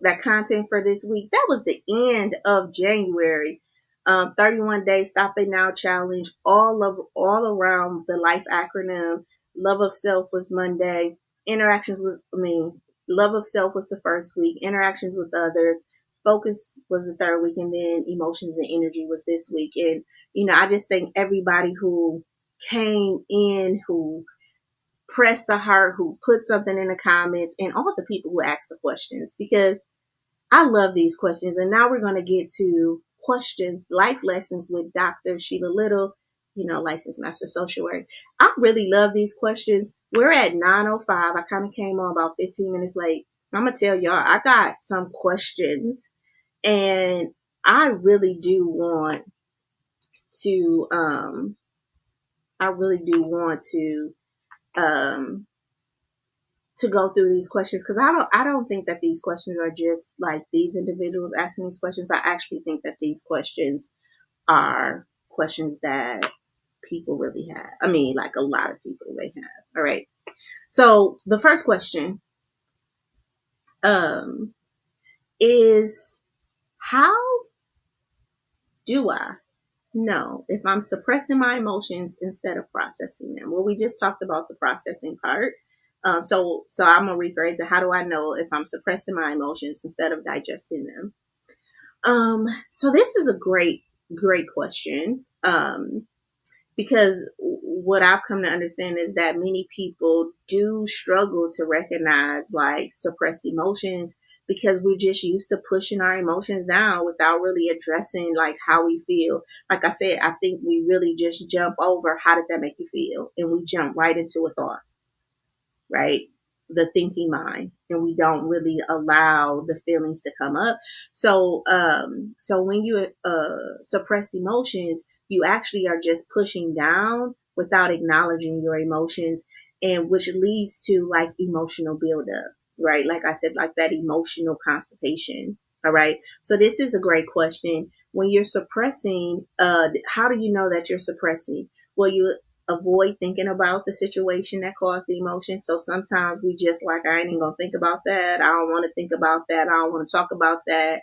that content for this week. That was the end of January. 31 days stop it now challenge, all around the life acronym. Love of self was Monday. Love of self was the first week. Interactions with others. Focus was the third week, and then emotions and energy was this week. And I just thank everybody who came in, who pressed the heart, who put something in the comments, and all the people who asked the questions, because I love these questions. And now we're going to get to questions, life lessons with Dr. Shiela Little, licensed master social worker. I really love these questions. We're at 9:05. I kind of came on about 15 minutes late. I'm going to tell y'all, I got some questions, and I really do want to, um, to go through these questions, because I don't think that these questions are just like these individuals asking these questions. I actually think that these questions are questions that people really have. I mean, like a lot of people they have. All right. So the first question is, how do I know if I'm suppressing my emotions instead of processing them? Well, we just talked about the processing part. So I'm gonna rephrase it. How do I know if I'm suppressing my emotions instead of digesting them? So this is a great question. Because what I've come to understand is that many people do struggle to recognize like suppressed emotions because we're just used to pushing our emotions down without really addressing like how we feel. Like I said, I think we really just jump over how did that make you feel? And we jump right into a thought, right? The thinking mind, and we don't really allow the feelings to come up. So when you suppress emotions, you actually are just pushing down without acknowledging your emotions, and which leads to like emotional buildup, right? Like I said, like that emotional constipation. All right. So this is a great question. When you're suppressing, how do you know that you're suppressing? Well, you avoid thinking about the situation that caused the emotion. So sometimes we just like, I ain't even gonna think about that. I don't want to think about that. I don't want to talk about that.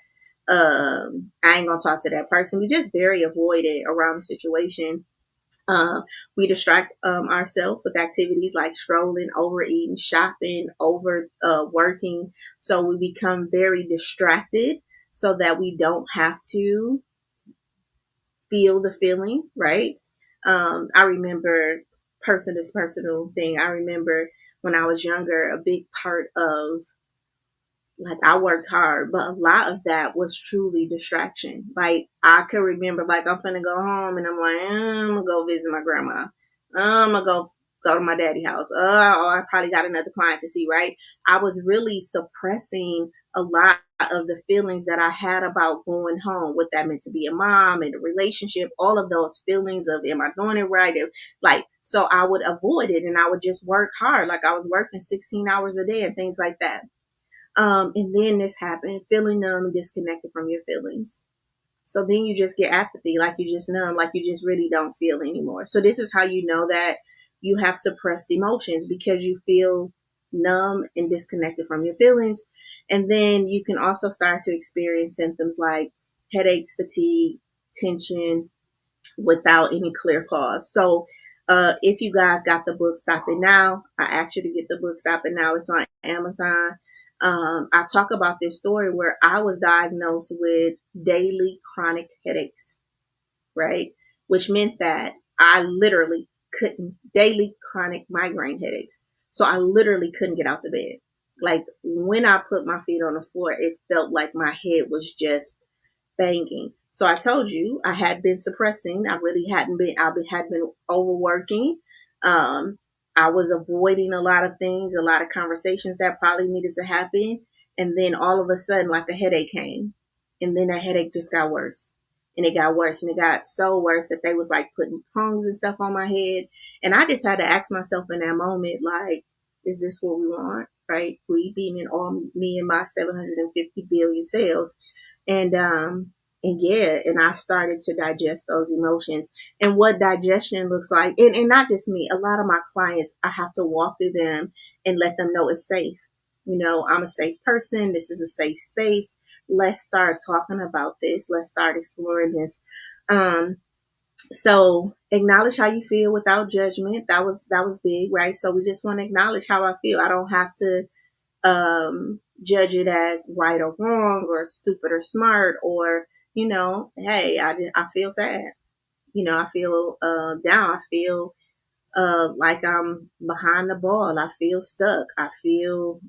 I ain't gonna talk to that person. We just very avoidant around the situation. Uh, we distract ourselves with activities like strolling, overeating, shopping, over working. So we become very distracted so that we don't have to feel the feeling, right? I remember this personal thing. I remember when I was younger, a big part of like I worked hard, but a lot of that was truly distraction. Like I could remember like I'm finna go home and I'm like, I'm gonna go visit my grandma. I'm gonna go to my daddy's house. Oh, I probably got another client to see, right? I was really suppressing a lot of the feelings that I had about going home, what that meant to be a mom and a relationship, all of those feelings of am I doing it right? Like so I would avoid it and I would just work hard. Like I was working 16 hours a day and things like that. And then this happened, feeling numb and disconnected from your feelings. So then you just get apathy, like you just numb, like you just really don't feel anymore. So this is how you know that you have suppressed emotions because you feel numb and disconnected from your feelings. And then you can also start to experience symptoms like headaches, fatigue, tension, without any clear cause. So if you guys got the book Stop It Now, I asked you to get the book Stop It Now. It's on Amazon. I talk about this story where I was diagnosed with daily chronic headaches, right? Which meant that I literally couldn't, daily chronic migraine headaches. So I literally couldn't get out the bed. Like when I put my feet on the floor, it felt like my head was just banging. So I told you I had been suppressing. I really hadn't been. Had been overworking. Um, I was avoiding a lot of things, a lot of conversations that probably needed to happen, and then all of a sudden, like a headache came, and then that headache just got worse, and it got worse, and it got so worse that they was like putting prongs and stuff on my head, and I just had to ask myself in that moment, like, is this what we want? Right? We being in all me and my 750 billion cells and yeah, and I started to digest those emotions and what digestion looks like. And not just me, a lot of my clients, I have to walk through them and let them know it's safe. You know, I'm a safe person. This is a safe space. Let's start talking about this. Let's start exploring this. Um, so acknowledge how you feel without judgment. That was big, right? So we just want to acknowledge how I feel. I don't have to judge it as right or wrong or stupid or smart or, hey, I feel sad. I feel down. I feel like I'm behind the ball. I feel stuck. I feel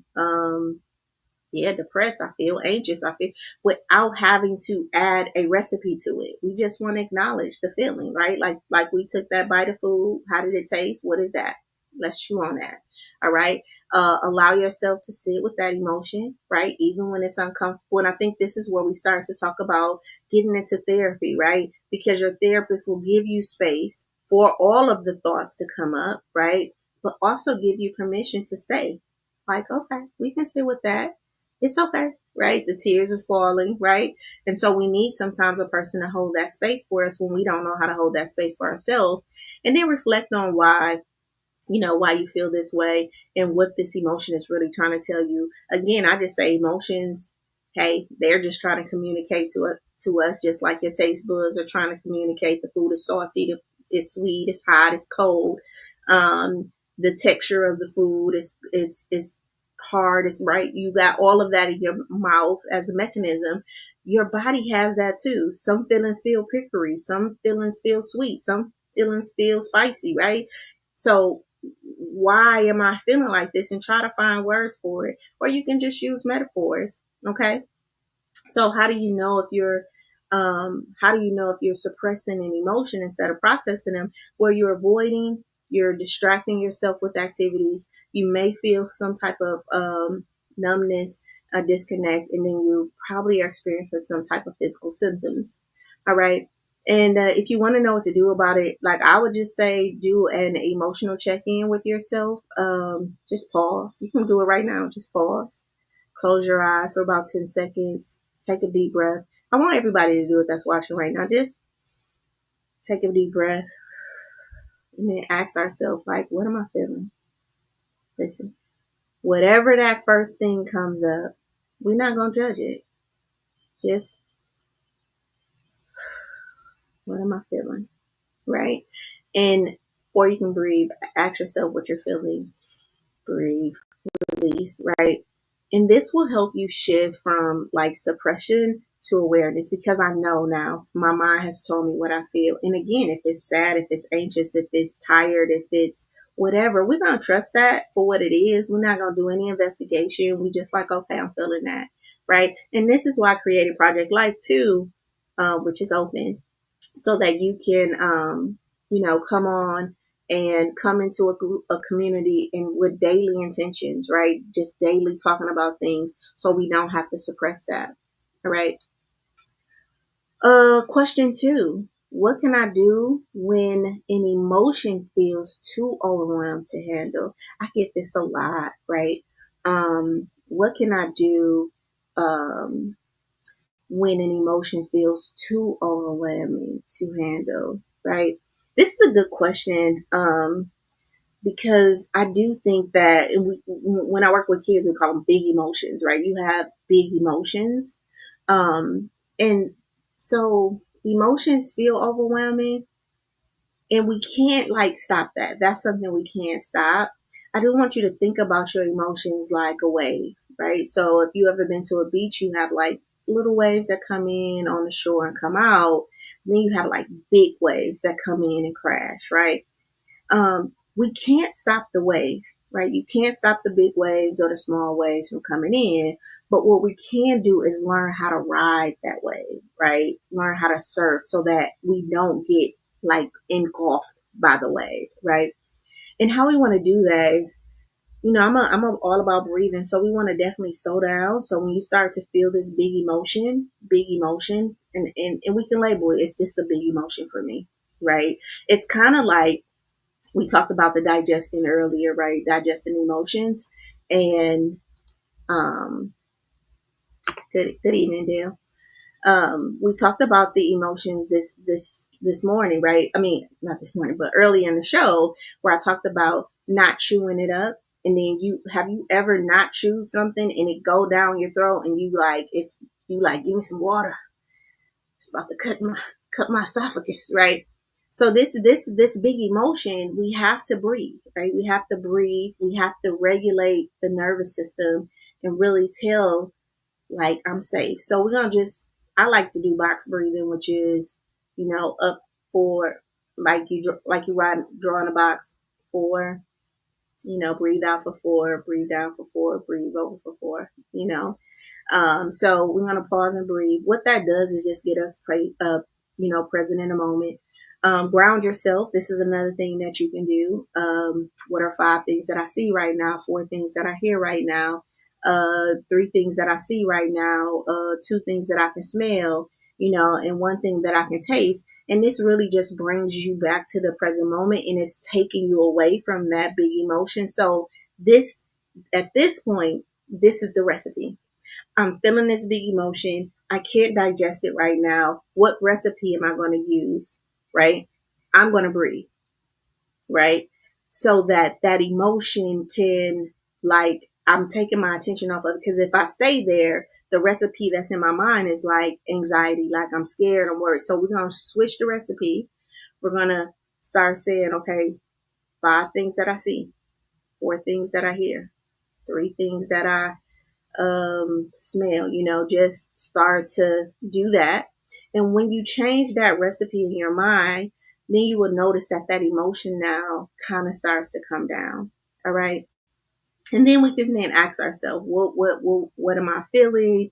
depressed. I feel anxious. I feel without having to add a recipe to it. We just want to acknowledge the feeling, right? Like we took that bite of food. How did it taste? What is that? Let's chew on that. All right. Allow yourself to sit with that emotion, right? Even when it's uncomfortable. And I think this is where we start to talk about getting into therapy, right? Because your therapist will give you space for all of the thoughts to come up, right? But also give you permission to stay. Like, okay, we can sit with that. It's okay, right? The tears are falling, right? And so we need sometimes a person to hold that space for us when we don't know how to hold that space for ourselves. And then reflect on why you feel this way and what this emotion is really trying to tell you. Again, I just say emotions, hey, they're just trying to communicate to us just like your taste buds are trying to communicate. The food is salty, it's sweet, it's hot, it's cold. The texture of the food is hard, it's right. You got all of that in your mouth as a mechanism. Your body has that too. Some feelings feel prickly, some feelings feel sweet, some feelings feel spicy, right? So why am I feeling like this? And try to find words for it. Or you can just use metaphors. Okay. So how do you know if you're suppressing an emotion instead of processing them? Where you're avoiding, you're distracting yourself with activities. You may feel some type of numbness, a disconnect, and then you probably are experiencing some type of physical symptoms. All right. And if you want to know what to do about it, like I would just say, do an emotional check-in with yourself. Just pause. You can do it right now. Just pause. Close your eyes for about 10 seconds. Take a deep breath. I want everybody to do it that's watching right now. Just take a deep breath and then ask ourselves, like, what am I feeling? Listen, whatever that first thing comes up, we're not going to judge it. Just, what am I feeling? Right? And, or you can breathe. Ask yourself what you're feeling. Breathe. Release, right? And this will help you shift from like suppression to awareness, because I know now my mind has told me what I feel. And again, if it's sad, if it's anxious, if it's tired, if it's whatever, we're going to trust that for what it is. We're not going to do any investigation. We just like, okay, I'm feeling that, right? And this is why I created Project Life too, which is open, so that you can, come on and come into a group, a community, and with daily intentions, right? Just daily talking about things so we don't have to suppress that. All right. Question 2. What can I do when an emotion feels too overwhelmed to handle? I get this a lot, right? What can I do? When an emotion feels too overwhelming to handle, right? This is a good question, because I do think that when I work with kids, we call them big emotions, right? You have big emotions. And so emotions feel overwhelming, and we can't like stop that. That's something we can't stop. I do want you to think about your emotions like a wave, right? So if you ever been to a beach, you have like little waves that come in on the shore and come out. Then you have like big waves that come in and crash, right? We can't stop the wave, right? You can't stop the big waves or the small waves from coming in. But what we can do is learn how to ride that wave, right? Learn how to surf so that we don't get like engulfed by the wave, right? And how we want to do that is, all about breathing. So we want to definitely slow down. So when you start to feel this big emotion, and we can label it, it's just a big emotion for me, right? It's kind of like we talked about the digesting earlier, right? Digesting emotions. And good evening, Dale. We talked about the emotions this morning, right? I mean, not this morning, but early in the show, where I talked about not chewing it up. And then you ever not chewed something and it go down your throat and you like, give me some water. It's about to cut my esophagus, right? So this big emotion, we have to breathe, right? We have to breathe. We have to regulate the nervous system and really tell, like, I'm safe. So I like to do box breathing, which is, up for, like you drawing a box, 4, breathe out for 4, breathe down for 4, breathe over for 4. So we're going to pause and breathe. What that does is just get us present in a moment. Ground yourself. This is another thing that you can do. What are 5 things that I see right now? 4 things that I hear right now? 3 things that I see right now? 2 things that I can smell, and 1 thing that I can taste. And this really just brings you back to the present moment, and it's taking you away from that big emotion. So at this point, this is the recipe. I'm feeling this big emotion. I can't digest it right now. What recipe am I going to use? Right? I'm going to breathe. Right? So that emotion can, like, I'm taking my attention off of it. Because if I stay there, the recipe that's in my mind is like anxiety, like I'm scared, I'm worried. So we're going to switch the recipe. We're going to start saying, okay, 5 things that I see, 4 things that I hear, 3 things that I smell, just start to do that. And when you change that recipe in your mind, then you will notice that that emotion now kind of starts to come down. All right. And then we can then ask ourselves, what am I feeling?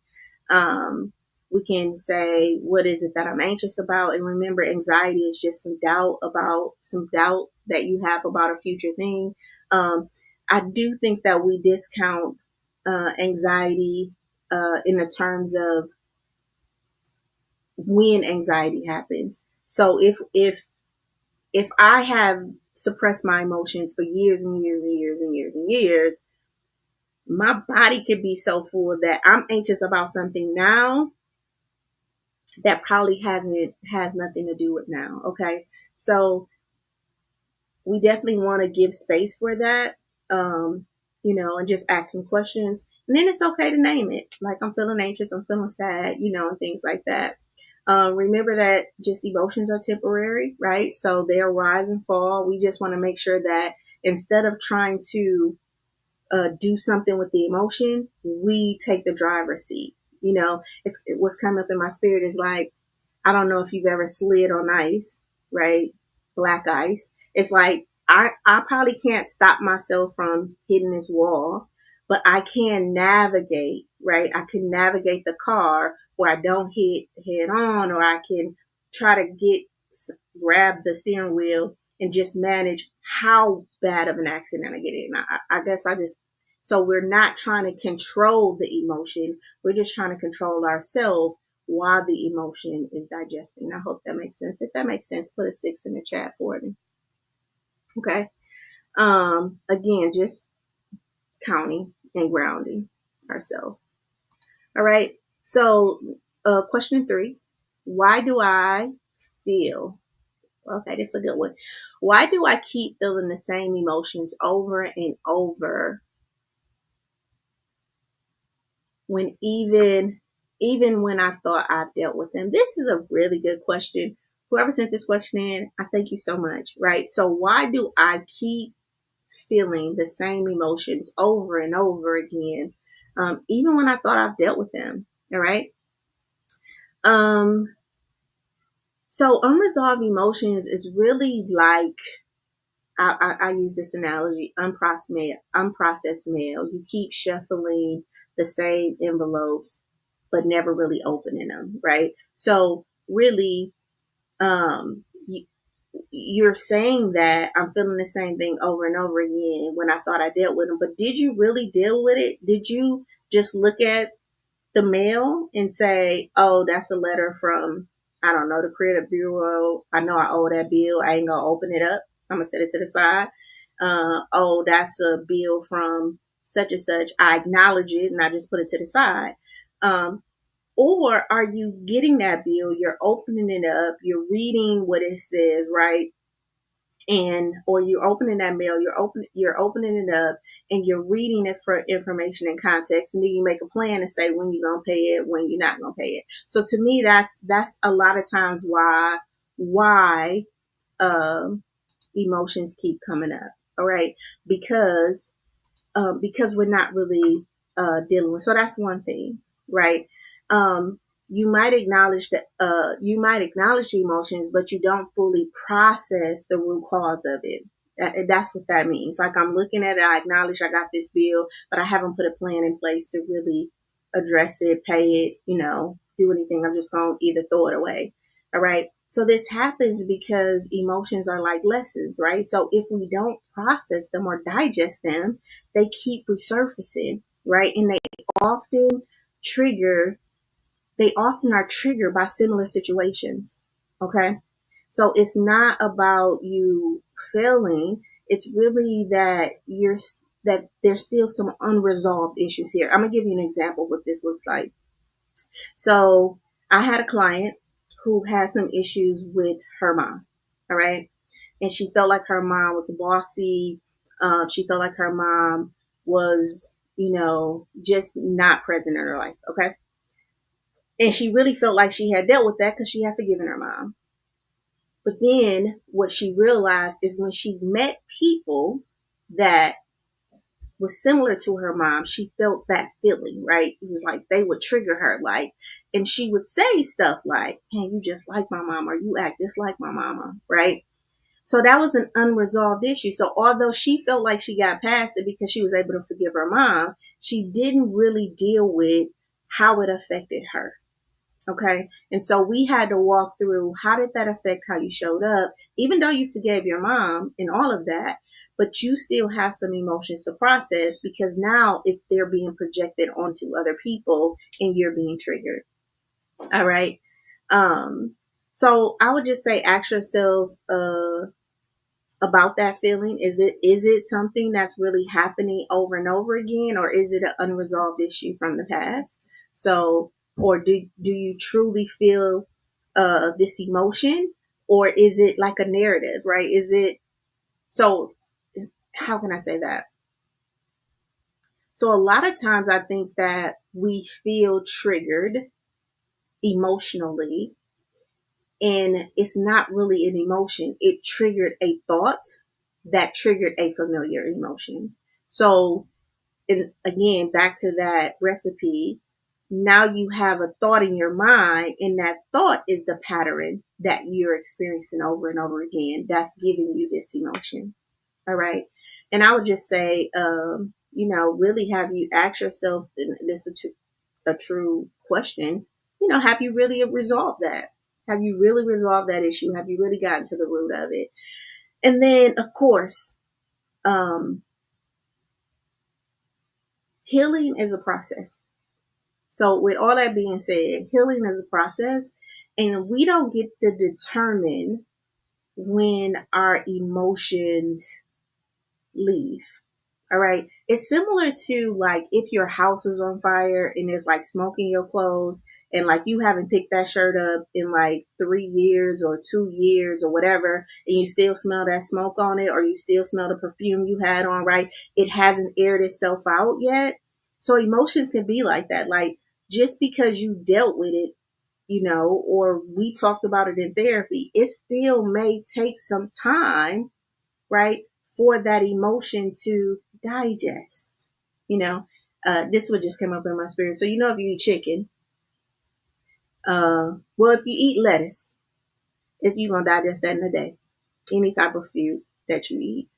Um, we can say, what is it that I'm anxious about? And remember, anxiety is just some doubt that you have about a future thing. I do think that we discount anxiety in the terms of when anxiety happens. So if I have suppressed my emotions for years and years and years and years and years, my body could be so full that I'm anxious about something now that probably has nothing to do with now. Okay. So we definitely want to give space for that. Um, and just ask some questions. And then it's okay to name it. Like, I'm feeling anxious, I'm feeling sad, and things like that. Remember that just emotions are temporary, right? So they'll rise and fall. We just want to make sure that instead of trying to do something with the emotion, we take the driver's seat. What's coming up in my spirit is like, I don't know if you've ever slid on ice, right? Black ice. It's like I probably can't stop myself from hitting this wall, but I can navigate, right? I can navigate the car where I don't hit head on, or I can try to grab the steering wheel and just manage how bad of an accident I get in. I guess so we're not trying to control the emotion. We're just trying to control ourselves while the emotion is digesting. I hope that makes sense. If that makes sense, put a 6 in the chat for me. Okay. Again, just counting and grounding ourselves. All right. So, question 3, why do I feel? Okay, this is a good one. Why do I keep feeling the same emotions over and over when even when I thought I've dealt with them? This is a really good question. Whoever sent this question in, I thank you so much, right? So why do I keep feeling the same emotions over and over again, even when I thought I've dealt with them? All right. Um, so unresolved emotions is really like, I use this analogy, unprocessed mail. You keep shuffling the same envelopes, but never really opening them, right? So really, you're saying that I'm feeling the same thing over and over again when I thought I dealt with them. But did you really deal with it? Did you just look at the mail and say, oh, that's a letter from, I don't know, the credit bureau. I know I owe that bill. I ain't gonna open it up. I'm gonna set it to the side. Oh, that's a bill from such and such. I acknowledge it and I just put it to the side. Or are you getting that bill? You're opening it up. You're reading what it says, right? Or you're opening that mail, you're opening it up and you're reading it for information and context, and then you make a plan to say when you're gonna pay it, when you're not gonna pay it. So to me, that's a lot of times why emotions keep coming up. All right, because we're not really dealing with. So that's one thing, right? Um, you might acknowledge the emotions, but you don't fully process the root cause of it. That's what that means. Like, I'm looking at it, I acknowledge I got this bill, but I haven't put a plan in place to really address it, pay it, do anything. I'm just going to either throw it away. All right. So this happens because emotions are like lessons, right? So if we don't process them or digest them, they keep resurfacing, right? And often trigger, they often are triggered by similar situations. Okay. So it's not about you failing. It's really that there's still some unresolved issues here. I'm going to give you an example of what this looks like. So I had a client who had some issues with her mom. All right. And she felt like her mom was bossy. She felt like her mom was, just not present in her life. Okay. And she really felt like she had dealt with that because she had forgiven her mom. But then what she realized is when she met people that was similar to her mom, she felt that feeling, right? It was like they would trigger her. Like, And she would say stuff like, man, you just like my mama, or you act just like my mama, right? So that was an unresolved issue. So although she felt like she got past it because she was able to forgive her mom, she didn't really deal with how it affected her. Okay. And so we had to walk through, how did that affect how you showed up, even though you forgave your mom and all of that, but you still have some emotions to process because now they're being projected onto other people and you're being triggered. All right. Um, so I would just say, ask yourself, about that feeling. Is it something that's really happening over and over again, or is it an unresolved issue from the past? So, or do you truly feel this emotion, or is it like a narrative, right? Is it so? How can I say that? So a lot of times I think that we feel triggered emotionally, and it's not really an emotion. It triggered a thought that triggered a familiar emotion. So, and again, back to that recipe, now you have a thought in your mind, and that thought is the pattern that you're experiencing over and over again that's giving you this emotion. All right. And I would just say, really have you ask yourself, and this is a true question, have you really resolved that? Have you really resolved that issue? Have you really gotten to the root of it? And then, of course, um, healing is a process. So, with all that being said, healing is a process, and we don't get to determine when our emotions leave. All right. It's similar to like if your house is on fire and there's like smoke in your clothes, and like you haven't picked that shirt up in like 3 years or 2 years or whatever, and you still smell that smoke on it, or you still smell the perfume you had on, right? It hasn't aired itself out yet. So emotions can be like that. Like just because you dealt with it, or we talked about it in therapy, it still may take some time, right, for that emotion to digest. You know, this would just come up in my spirit. So, if you eat chicken, well, if you eat lettuce, it's you gonna digest that in a day. Any type of food that you eat,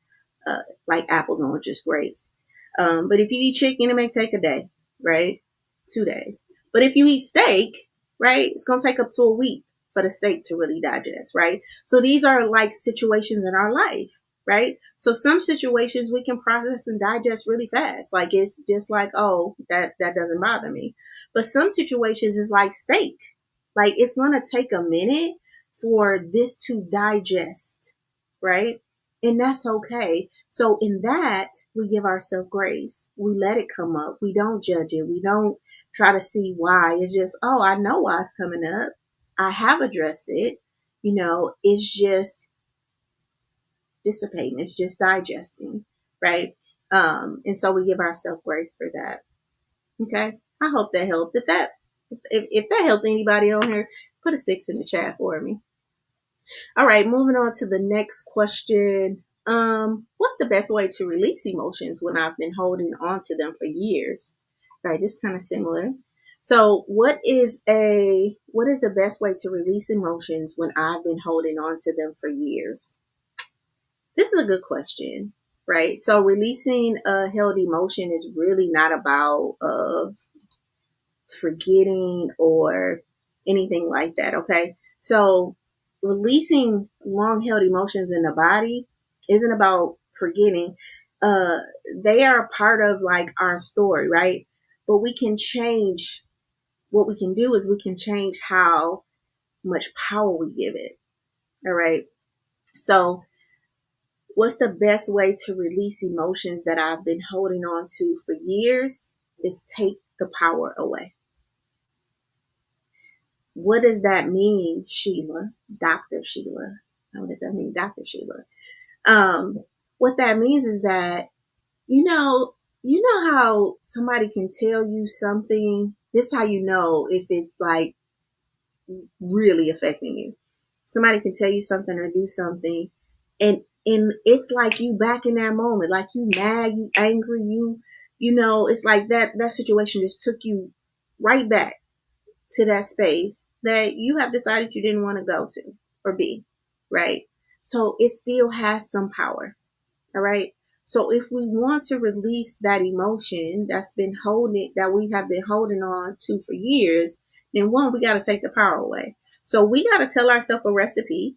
like apples, oranges, grapes. But if you eat chicken, it may take a day, right? 2 days. But if you eat steak, right, it's going to take up to a week for the steak to really digest, right? So these are like situations in our life, right? So some situations we can process and digest really fast. Like it's just like, oh, that doesn't bother me. But some situations is like steak. Like it's going to take a minute for this to digest, right? And that's okay. So in that, we give ourselves grace. We let it come up. We don't judge it. We don't try to see why. It's just, oh, I know why it's coming up. I have addressed it. It's just dissipating. It's just digesting, right? And so we give ourselves grace for that. Okay. I hope that helped. If that helped anybody on here, put a 6 in the chat for me. All right, moving on to the next question. What's the best way to release emotions when I've been holding on to them for years? Right, this is kind of similar. So, what is the best way to release emotions when I've been holding on to them for years? This is a good question, right? So, releasing a held emotion is really not about forgetting or anything like that. Okay. So releasing long held emotions in the body isn't about forgetting. Uh, they are part of like our story, right? But we can change. What we can do is we can change how much power we give it. All right. So what's the best way to release emotions that I've been holding on to for years is take the power away. What does that mean, Sheila? Dr. Sheila. What does that mean, Dr. Sheila? What that means is that, how somebody can tell you something. This is how you know if it's like really affecting you. Somebody can tell you something or do something, and it's like you back in that moment, like you mad, you angry, it's like that situation just took you right back. to that space that you have decided you didn't want to go to or be, right? So it still has some power. All right. So if we want to release that emotion that we have been holding on to for years, then one, we got to take the power away. So we got to tell ourselves a recipe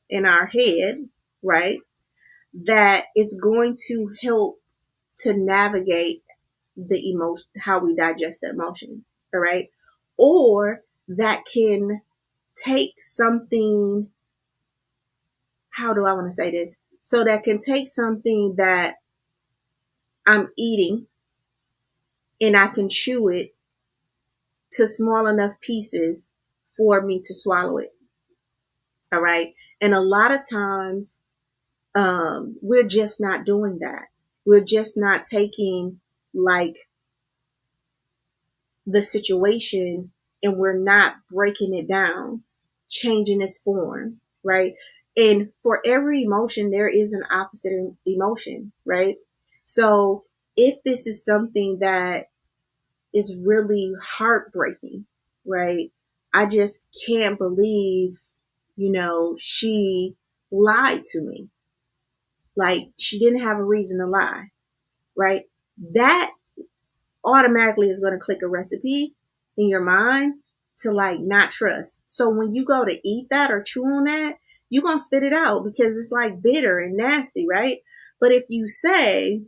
in our head, right? That is going to help to navigate the emotion, how we digest the emotion. All right. Or that can take something, how do I want to say this? So that can take something that I'm eating and I can chew it to small enough pieces for me to swallow it. All right. And a lot of times, we're just not doing that. We're just not taking like the situation and we're not breaking it down, changing its form. Right. And for every emotion, there is an opposite emotion. Right. So if this is something that is really heartbreaking, right? I just can't believe, she lied to me. Like she didn't have a reason to lie, right? That automatically is going to click a recipe in your mind to like not trust. So when you go to eat that or chew on that, you're going to spit it out because it's like bitter and nasty, right? But if you say,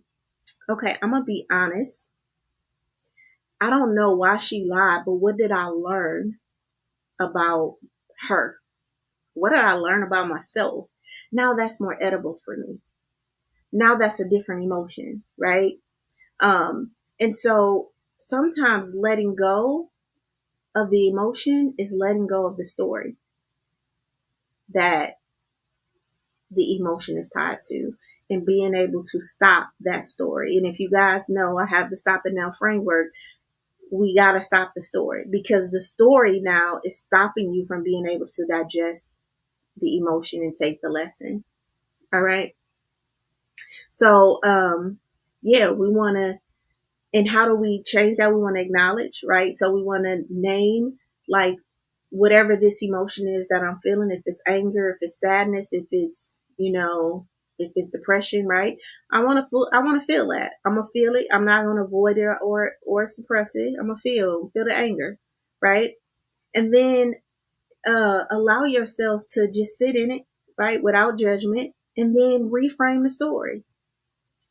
okay, I'm going to be honest. I don't know why she lied, but what did I learn about her? What did I learn about myself? Now that's more edible for me. Now that's a different emotion, right? And so sometimes letting go of the emotion is letting go of the story that the emotion is tied to and being able to stop that story. And if you guys know, I have the stop it now framework. We got to stop the story because the story now is stopping you from being able to digest the emotion and take the lesson. All right. So, yeah, we want to, and how do we change that? We want to acknowledge, right? So we want to name like whatever this emotion is that I'm feeling, if it's anger, if it's sadness, if it's, if it's depression, right? I want to feel that. I'm going to feel it. I'm not going to avoid it or suppress it. I'm going to feel the anger, right? And then, allow yourself to just sit in it, right? Without judgment and then reframe the story.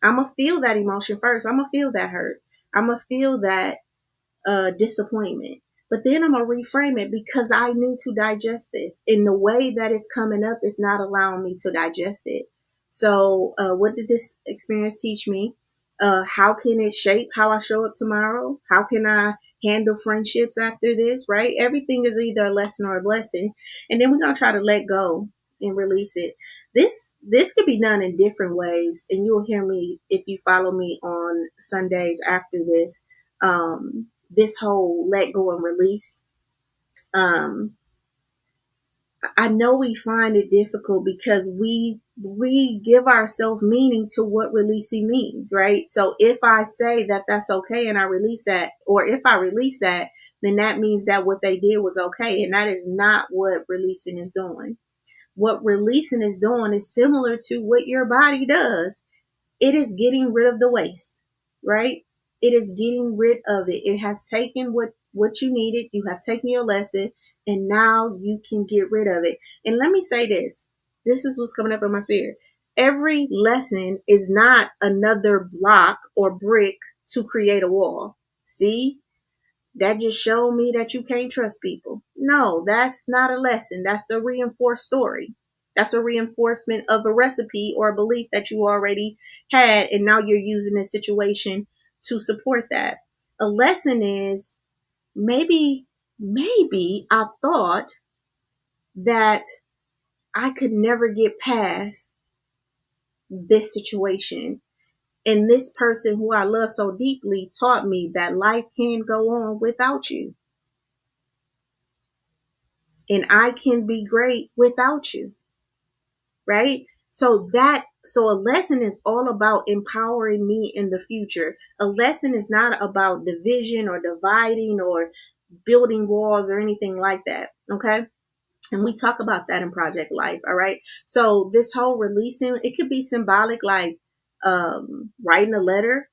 I'm going to feel that emotion first. I'm going to feel that hurt. I'm going to feel that disappointment. But then I'm going to reframe it because I need to digest this. In the way that it's coming up is not allowing me to digest it. So what did this experience teach me? How can it shape how I show up tomorrow? How can I handle friendships after this, right? Everything is either a lesson or a blessing. And then we're going to try to let go and release it. This could be done in different ways. And you'll hear me if you follow me on Sundays after this. This whole let go and release. I know we find it difficult because we give ourselves meaning to what releasing means, right? So if I say that that's okay and I release that, or if I release that, then that means that what they did was okay. And that is not what releasing is doing. What releasing is doing is similar to what your body does. It is getting rid of the waste, right? It is getting rid of it. It has taken what you needed. You have taken your lesson and now you can get rid of it. And let me say this. This is what's coming up in my spirit. Every lesson is not another block or brick to create a wall. See? That just showed me that you can't trust people. No, that's not a lesson. That's a reinforced story. That's a reinforcement of a recipe or a belief that you already had, and now you're using this situation to support that. A lesson is maybe I thought that I could never get past this situation. And this person who I love so deeply taught me that life can go on without you. And I can be great without you. Right? So a lesson is all about empowering me in the future. A lesson is not about division or dividing or building walls or anything like that. Okay. And we talk about that in Project Life. All right. So this whole releasing, it could be symbolic, like writing a letter,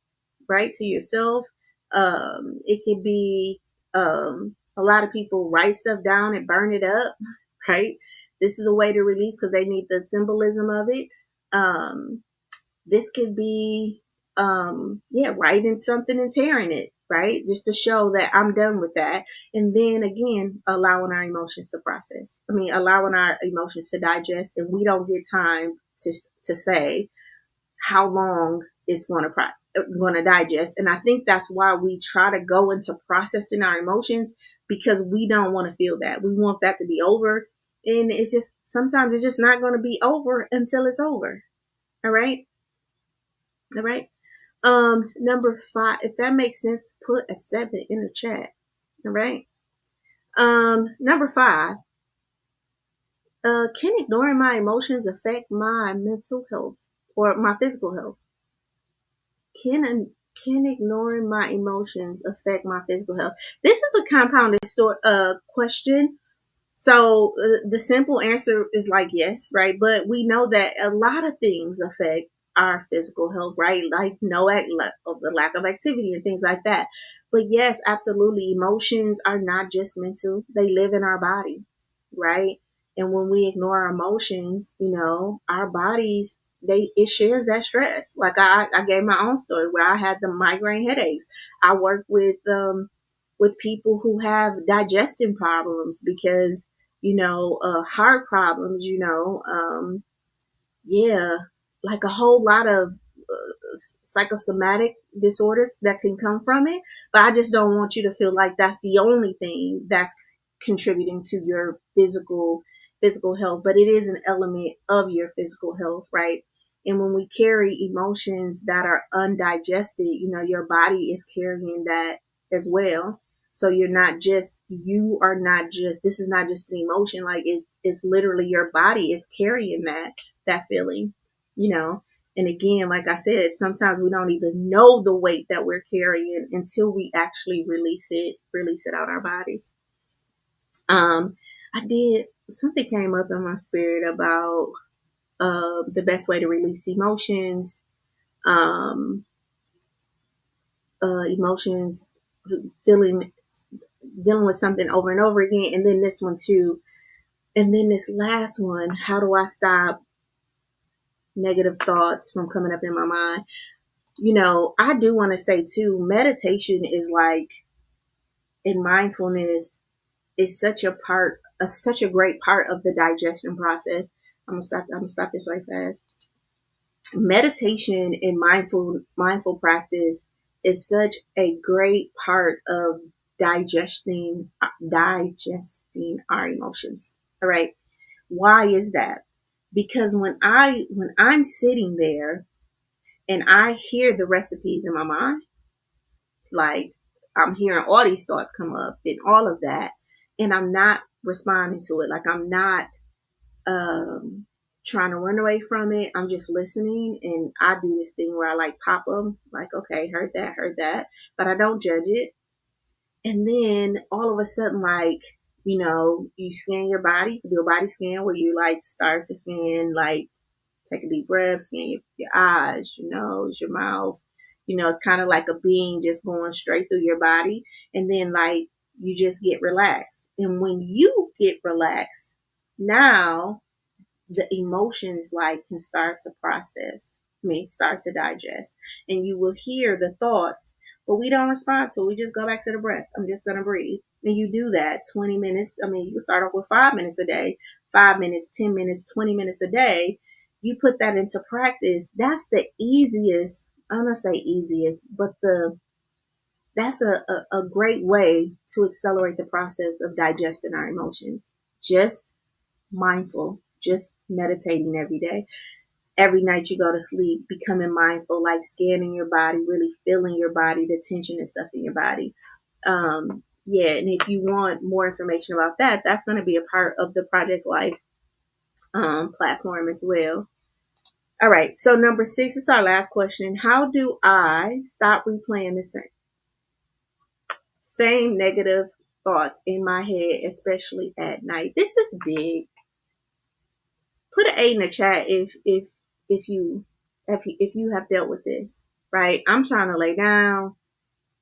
right, to yourself. It could be a lot of people write stuff down and burn it up, right? This is a way to release because they need the symbolism of it. Um, this could be, yeah, writing something and tearing it, right? Just to show that I'm done with that. And then again, allowing our emotions to process. I mean, allowing our emotions to digest, and we don't get time to say how long it's going to digest. And I think that's why we try to go into processing our emotions, because we don't want to feel that. We want that to be over. And it's just, sometimes it's just not going to be over until it's over. All right. All right. Number 5, if that makes sense, put a 7 in the chat. All right. Number 5, can ignoring my emotions affect my mental health or my physical health? Can ignoring my emotions affect my physical health? This is a compounded question. So the simple answer is like yes, right? But we know that a lot of things affect our physical health, right? Like the lack of activity and things like that. But yes, absolutely, emotions are not just mental; they live in our body, right? And when we ignore our emotions, our bodies, it shares that stress. Like I gave my own story where I had the migraine headaches. I work with people who have digestion problems because, heart problems, yeah, like a whole lot of psychosomatic disorders that can come from it. But I just don't want you to feel like that's the only thing that's contributing to your physical health, but it is an element of your physical health, right? And when we carry emotions that are undigested, your body is carrying that as well. So you are not just, this is not just an emotion, like it's literally your body is carrying that feeling, you know. And again, like I said, sometimes we don't even know the weight that we're carrying until we actually release it out our bodies. Um, I did, something came up in my spirit about the best way to release emotions. Um, Emotions, feeling, dealing with something over and over again, and then this one too, and then this last one. How do I stop negative thoughts from coming up in my mind? I do want to say too, meditation is like, in mindfulness is such a great part of the digestion process. I'm gonna stop this right fast. Meditation and mindful practice is such a great part of digesting our emotions. All right. Why is that? Because when I'm sitting there and I hear the recipes in my mind, like I'm hearing all these thoughts come up and all of that, and I'm not responding to it. Like I'm not um trying to run away from it. I'm just listening, and I do this thing where I like pop them, like, okay, heard that, but I don't judge it. And then all of a sudden, like, you scan your body, you do a body scan where you like start to scan, like take a deep breath, scan your eyes, your nose, your mouth. It's kind of like a beam just going straight through your body. And then, like, you just get relaxed. And when you get relaxed, now the emotions like can start to process, start to digest, and you will hear the thoughts, but we don't respond to it. We just go back to the breath. I'm just going to breathe. And you do that 20 minutes. You can start off with 5 minutes a day, 5 minutes, 10 minutes, 20 minutes a day. You put that into practice. That's the easiest. I'm going to say easiest, but that's a great way to accelerate the process of digesting our emotions. Just mindful, just meditating every day. Every night you go to sleep, becoming mindful, like scanning your body, really feeling your body, the tension and stuff in your body. Yeah, and if you want more information about that, that's going to be a part of the Project Life platform as well. All right, so number 6 is our last question. How do I stop replaying the same negative thoughts in my head, especially at night. This is big. Put an 8 in the chat if you if you have dealt with this, right? I'm trying to lay down,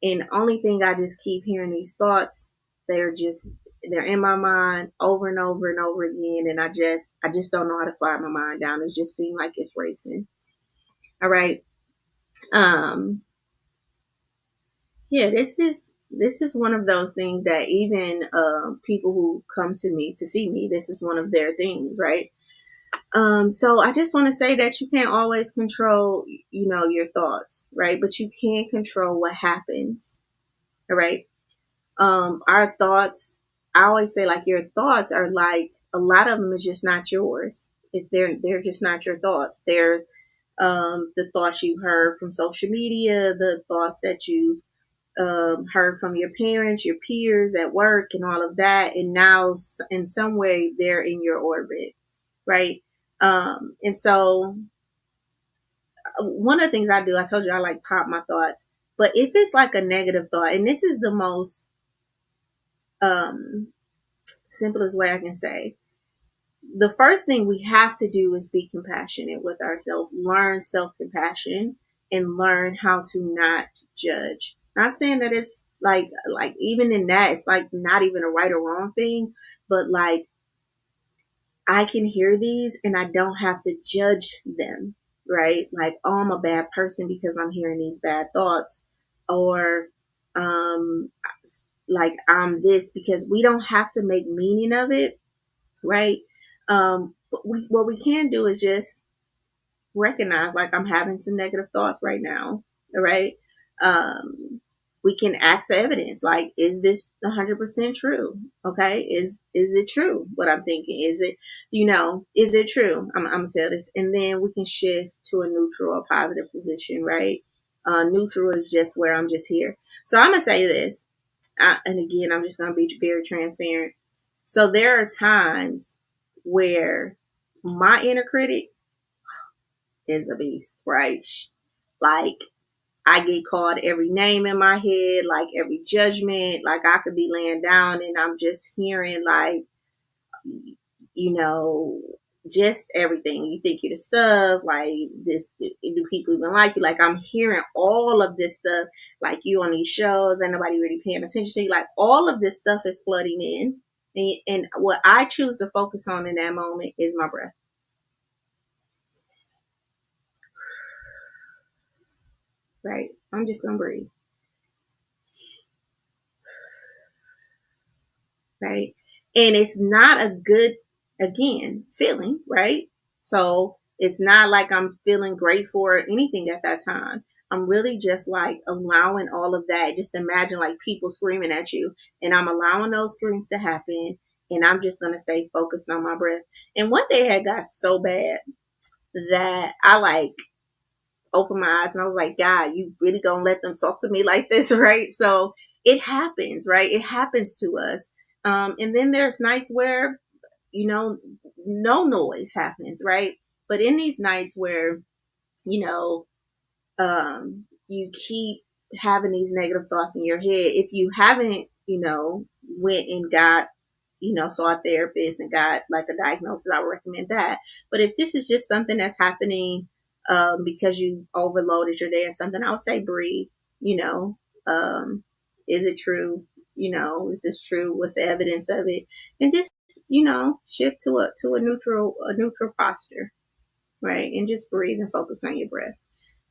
and the only thing I just keep hearing these thoughts. They're in my mind over and over and over again, and I just don't know how to quiet my mind down. It just seems like it's racing. All right. Um. Yeah. This is one of those things that even people who come to me to see me, this is one of their things, right? So I just want to say that you can't always control, your thoughts, right? But you can control what happens, all right? Our thoughts, I always say, like, your thoughts are like, a lot of them is just not yours. If they're just not your thoughts. They're the thoughts you've heard from social media, the thoughts that you've heard from your parents, your peers at work, and all of that. And now, in some way, they're in your orbit, right? And so, one of the things I do, I told you I like pop my thoughts. But if it's like a negative thought, and this is the most um, simplest way I can say, the first thing we have to do is be compassionate with ourselves, learn self compassion, and learn how to not judge. Not saying that it's like even in that, it's like not even a right or wrong thing, but like, I can hear these and I don't have to judge them, right? Like, oh, I'm a bad person because I'm hearing these bad thoughts, or um, like, I'm this, because we don't have to make meaning of it, right? But what we can do is just recognize, like, I'm having some negative thoughts right now. All right. Um, we can ask for evidence. Like, is this 100% true? Okay. Is it true what I'm thinking? Is it, is it true? I'm gonna tell this, and then we can shift to a neutral or positive position, right? Neutral is just where I'm just here. So I'm gonna say this, and again, I'm just gonna be very transparent. So there are times where my inner critic is a beast, right? Like, I get called every name in my head, like every judgment. Like, I could be laying down and I'm just hearing, like, you know, just everything. You think you're the stuff, like, this, do people even like you? Like, I'm hearing all of this stuff, like, you on these shows, and nobody really paying attention to you. Like, all of this stuff is flooding in. And what I choose to focus on in that moment is my breath, right? I'm just going to breathe. Right? And it's not a good, again, feeling, right? So it's not like I'm feeling grateful or anything at that time. I'm really just like allowing all of that. Just imagine like people screaming at you, and I'm allowing those screams to happen. And I'm just going to stay focused on my breath. And one day it had got so bad that I like opened my eyes and I was like, God, you really gonna let them talk to me like this, right? So it happens, right? It happens to us. And then there's nights where, you know, no noise happens, right? But in these nights where, you know, you keep having these negative thoughts in your head, if you haven't, went and got, saw a therapist and got like a diagnosis, I would recommend that. But if this is just something that's happening because you overloaded your day or something, I would say breathe. you know um, is it true? Is this true? What's the evidence of it? And just, shift to a neutral posture, right? And just breathe and focus on your breath.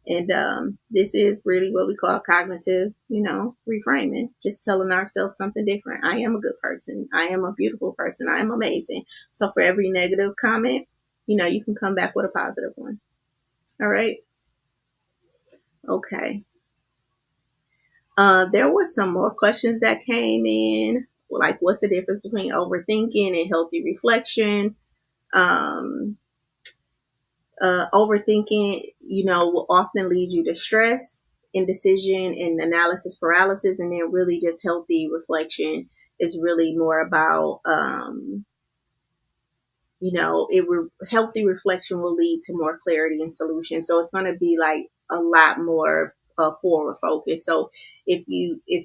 And this is really what we call cognitive, reframing, just telling ourselves something different. I am a good person. I am a beautiful person. I am amazing. So for every negative comment, you can come back with a positive one. All right. Okay. There were some more questions that came in, like, what's the difference between overthinking and healthy reflection? Um, Overthinking, will often lead you to stress, indecision, and analysis paralysis. And then really just healthy reflection is really more about, healthy reflection will lead to more clarity and solution. So it's going to be like a lot more forward focus. So if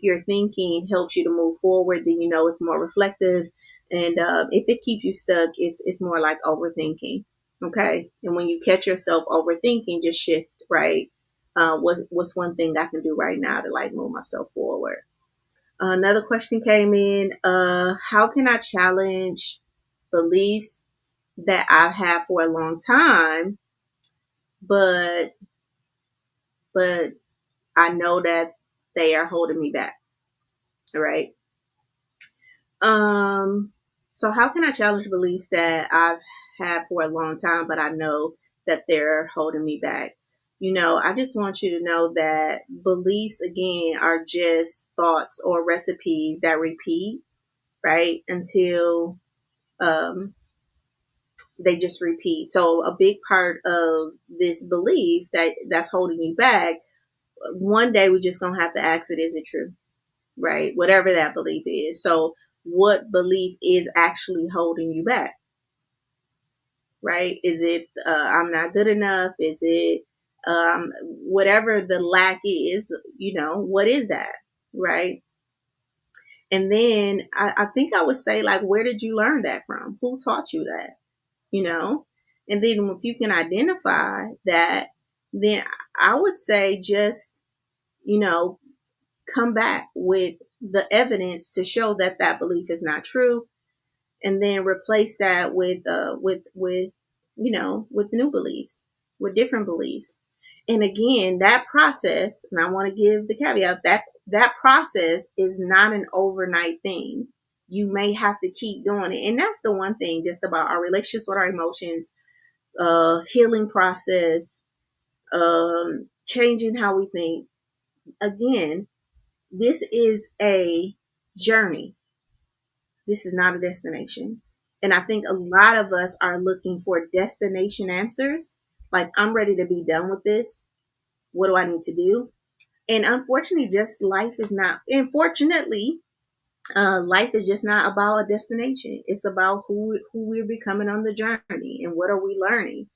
your thinking helps you to move forward, then you know it's more reflective. And if it keeps you stuck, it's more like overthinking. Okay, and when you catch yourself overthinking, just shift. Right, what's one thing I can do right now to like move myself forward? Another question came in. How can I challenge beliefs that I've had for a long time, but but I know that they are holding me back, right? Um, so how can I challenge beliefs that I've had for a long time, but I know that they're holding me back? I just want you to know that beliefs, again, are just thoughts or recipes that repeat, right? Until um, they just repeat. So a big part of this belief that's holding you back, one day we're just gonna have to ask it, is it true? Right? Whatever that belief is. So what belief is actually holding you back? Right? Is it I'm not good enough? Is it whatever the lack is, what is that? Right? And then I think I would say, like, where did you learn that from? Who taught you that? You know? And then if you can identify that, then I would say just, you know, come back with the evidence to show that that belief is not true, and then replace that with with new beliefs, with different beliefs. And again, that process, and I want to give the caveat that that process is not an overnight thing. You may have to keep doing it, and that's the one thing just about our relationships with our emotions, healing process, changing how we think. Again, this is a journey. This is not a destination. And I think a lot of us are looking for destination answers. Like, I'm ready to be done with this. What do I need to do? And unfortunately, just life is not, unfortunately, life is just not about a destination. It's about who we're becoming on the journey, and what are we learning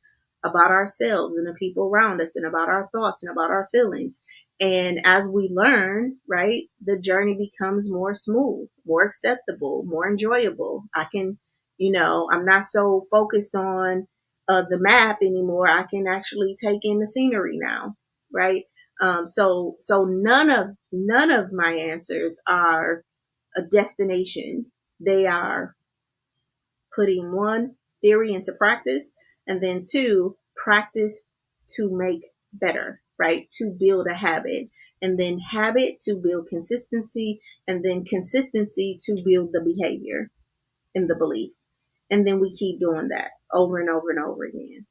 about ourselves and the people around us, and about our thoughts and about our feelings. And as we learn, right, the journey becomes more smooth, more acceptable, more enjoyable. I'm not so focused on the map anymore. I can actually take in the scenery now, right? So none of my answers are a destination. They are putting one, theory into practice, and then two, practice to make better, right? To build a habit, and then habit to build consistency, and then consistency to build the behavior and the belief. And then we keep doing that over and over and over again.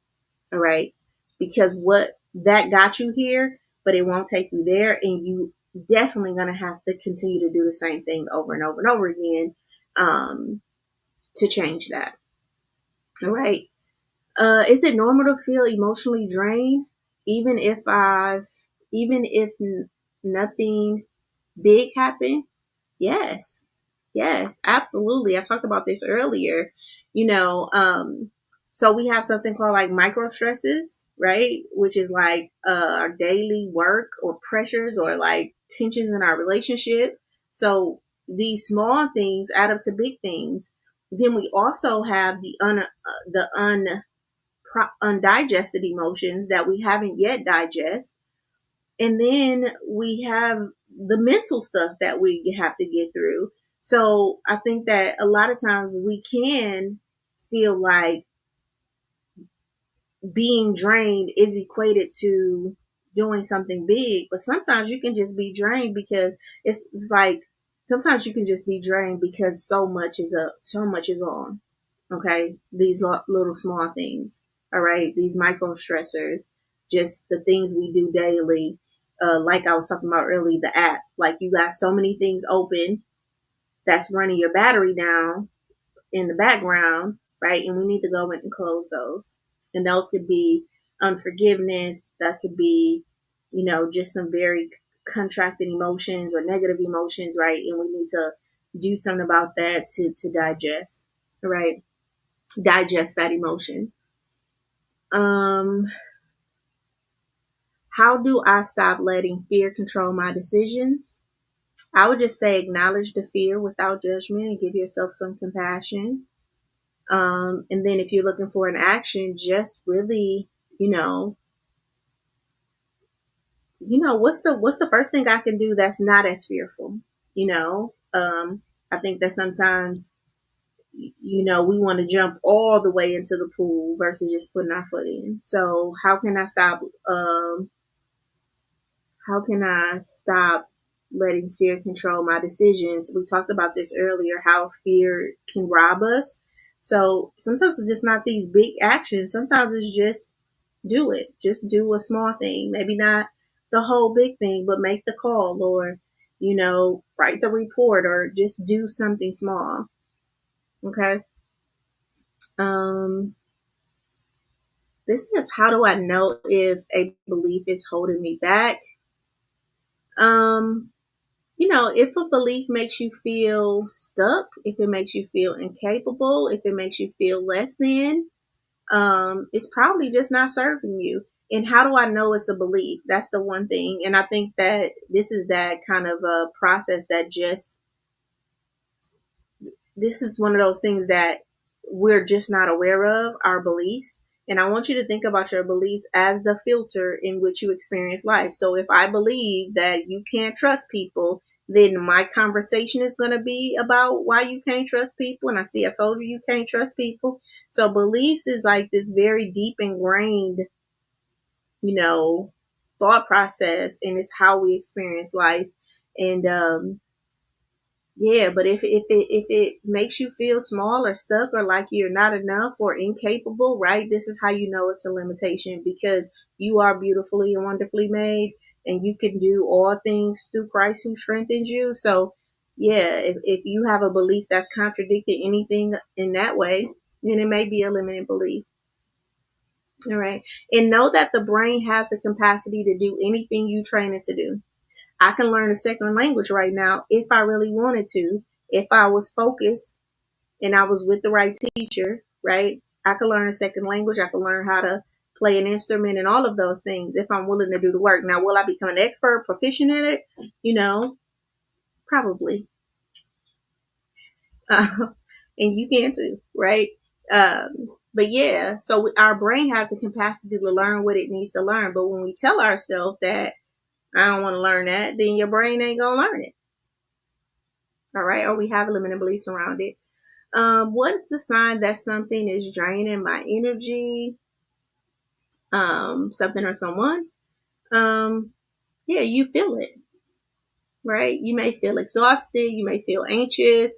All right. Because what that got you here, but it won't take you there. And you definitely going to have to continue to do the same thing over and over and over again, to change that. All right. Is it normal to feel emotionally drained, even if nothing big happened? Yes. Yes, absolutely. I talked about this earlier. You know, so we have something called like micro stresses, right? Which is like our daily work or pressures or like tensions in our relationship. So these small things add up to big things. Then we also have the undigested emotions that we haven't yet digest. And then we have the mental stuff that we have to get through. So I think that a lot of times we can feel like being drained is equated to doing something big, but sometimes you can just be drained because it's like sometimes you can just be drained because so much is on. Okay, these little small things. All right, these micro stressors, just the things we do daily. Like I was talking about earlier, the app. Like, you got so many things open that's running your battery down in the background, right? And we need to go in and close those. And those could be unforgiveness. That could be, just some very contracted emotions or negative emotions, right? And we need to do something about that to digest, right? Digest that emotion. Um, How do I stop letting fear control my decisions? I would just say acknowledge the fear without judgment and give yourself some compassion. And then if you're looking for an action, just really, you know, what's the first thing I can do that's not as fearful? You know, I think that sometimes, we want to jump all the way into the pool versus just putting our foot in. So how can I stop letting fear control my decisions? We talked about this earlier, how fear can rob us. So sometimes it's just not these big actions. Sometimes it's just do it. Just do a small thing. Maybe not the whole big thing, but make the call or, write the report or just do something small. Okay. Um, this is how do I know if a belief is holding me back? Um, if a belief makes you feel stuck, if it makes you feel incapable, if it makes you feel less than, it's probably just not serving you. And how do I know it's a belief? That's the one thing. And I think that this is that kind of a process that this is one of those things that we're just not aware of, our beliefs. And I want you to think about your beliefs as the filter in which you experience life. So if I believe that you can't trust people, then my conversation is going to be about why you can't trust people. And I told you can't trust people. So beliefs is like this very deep ingrained, you know, thought process, and it's how we experience life. And yeah, but if it makes you feel small or stuck or like you're not enough or incapable, right? This is how you know it's a limitation, because you are beautifully and wonderfully made, and you can do all things through Christ who strengthens you. So yeah, if you have a belief that's contradicted anything in that way, then it may be a limited belief. All right. And know that the brain has the capacity to do anything you train it to do. I can learn a second language right now if I really wanted to. If I was focused and I was with the right teacher, right? I could learn a second language. I could learn how to play an instrument and all of those things if I'm willing to do the work. Now, will I become an expert, proficient in it? Probably. And you can too, right? But yeah, so our brain has the capacity to learn what it needs to learn. But when we tell ourselves that I don't want to learn that, then your brain ain't gonna learn it. All right, or we have limiting beliefs around it. What's the sign that something is draining my energy? Something or someone. Um, yeah, you feel it, right? You may feel exhausted. You may feel anxious.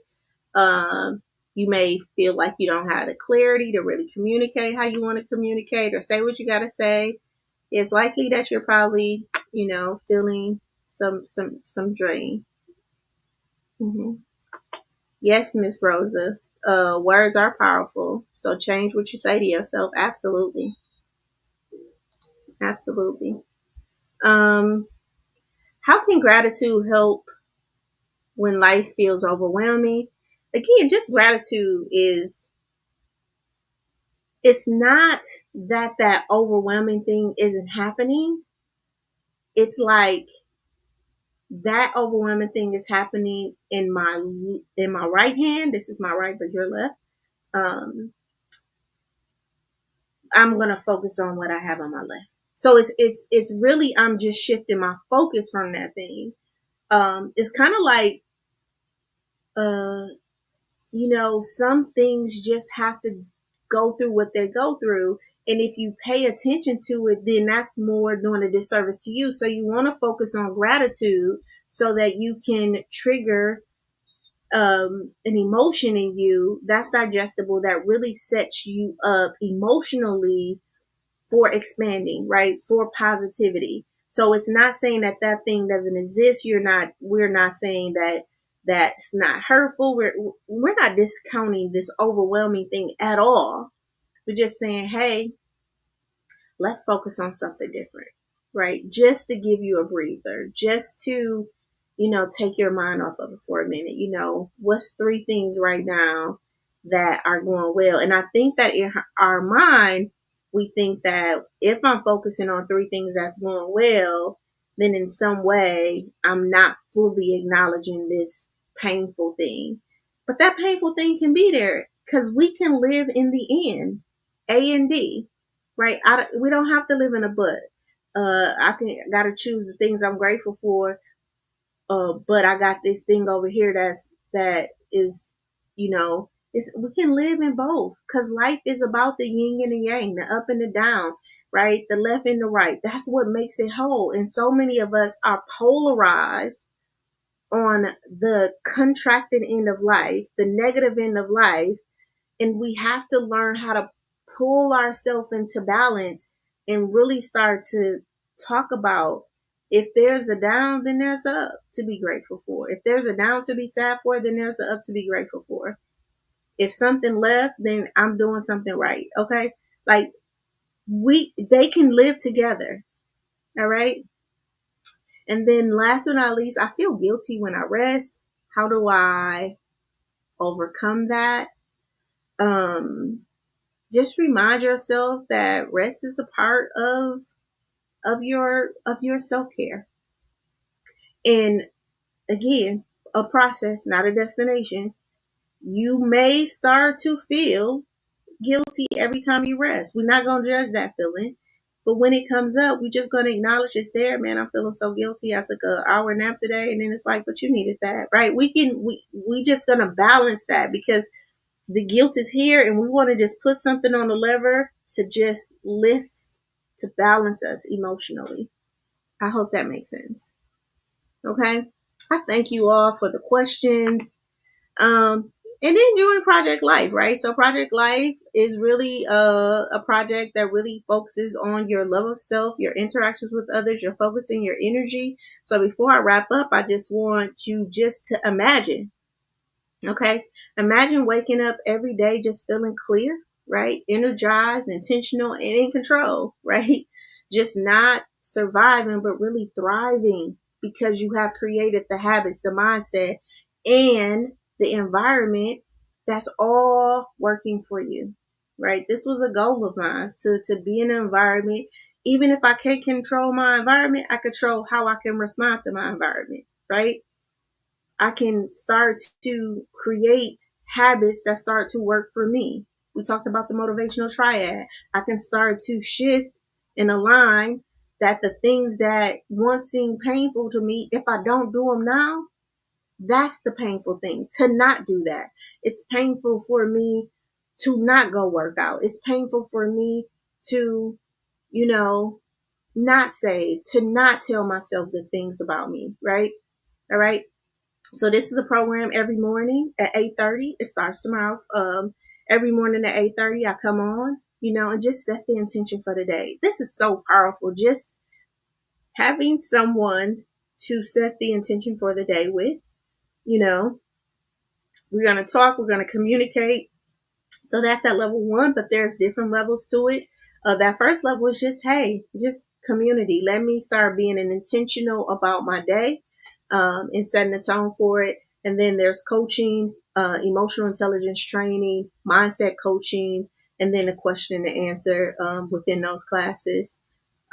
Um, you may feel like you don't have the clarity to really communicate how you want to communicate or say what you got to say. It's likely that you're probably, feeling some drain. Hmm. Yes, Miss Rosa. Words are powerful. So change what you say to yourself. Absolutely. Absolutely. Um, how can gratitude help when life feels overwhelming? Again, just gratitude it's not that overwhelming thing isn't happening. It's like that overwhelming thing is happening in my right hand. This is my right, but your left. Um, I'm gonna focus on what I have on my left. So it's really I'm just shifting my focus from that thing. It's kind of like uh, some things just have to go through what they go through. And if you pay attention to it, then that's more doing a disservice to you. So you want to focus on gratitude so that you can trigger an emotion in you that's digestible, that really sets you up emotionally for expanding, right? For positivity. So it's not saying that thing doesn't exist. We're not saying that that's not hurtful. We're not discounting this overwhelming thing at all. We're just saying, hey, let's focus on something different, right? Just to give you a breather, just to, take your mind off of it for a minute. What's three things right now that are going well? And I think that in our mind, we think that if I'm focusing on three things that's going well, then in some way I'm not fully acknowledging this painful thing. But that painful thing can be there because we can live in the end, A and D, right? We don't have to live in a but. Gotta choose the things I'm grateful for, but I got this thing over here that is, we can live in both because life is about the yin and the yang, the up and the down, right? The left and the right. That's what makes it whole. And so many of us are polarized on the contracted end of life, the negative end of life, and we have to learn how to pull ourselves into balance and really start to talk about, if there's a down, then there's a up to be grateful for. If there's a down to be sad for, then there's a up to be grateful for. If something left, then I'm doing something right. Okay. Like they can live together. All right. And then last but not least, I feel guilty when I rest. How do I overcome that? Just remind yourself that rest is a part of your self-care. And again, a process, not a destination. You may start to feel guilty every time you rest. We're not going to judge that feeling. But when it comes up, we're just going to acknowledge it's there. Man, I'm feeling so guilty. I took an hour nap today. And then it's like, but you needed that, right? We just going to balance that because the guilt is here and we want to just put something on the lever to just lift, to balance us emotionally. I hope that makes sense. Okay. I thank you all for the questions. And then doing Project Life, right? So Project Life is really a project that really focuses on your love of self, your interactions with others, your focusing your energy. So before I wrap up, I just want you just to imagine. Okay. Imagine waking up every day just feeling clear, right? Energized, intentional, and in control, right? Just not surviving, but really thriving because you have created the habits, the mindset, and the environment that's all working for you, right? This was a goal of mine to be in an environment. Even if I can't control my environment, I control how I can respond to my environment, right? I can start to create habits that start to work for me. We talked about the motivational triad. I can start to shift and align that the things that once seemed painful to me, if I don't do them now, that's the painful thing, to not do that. It's painful for me to not go work out. It's painful for me to, not save, to not tell myself good things about me, right? All right. So this is a program every morning at 8:30. It starts tomorrow. Every morning at 8:30, I come on, and just set the intention for the day. This is so powerful. Just having someone to set the intention for the day with, you know, we're going to talk, we're going to communicate. So that's at level 1, but there's different levels to it. That first level is just, hey, just community. Let me start being intentional about my day, and setting the tone for it. And then there's coaching, emotional intelligence training, mindset coaching, and then the question and answer within those classes.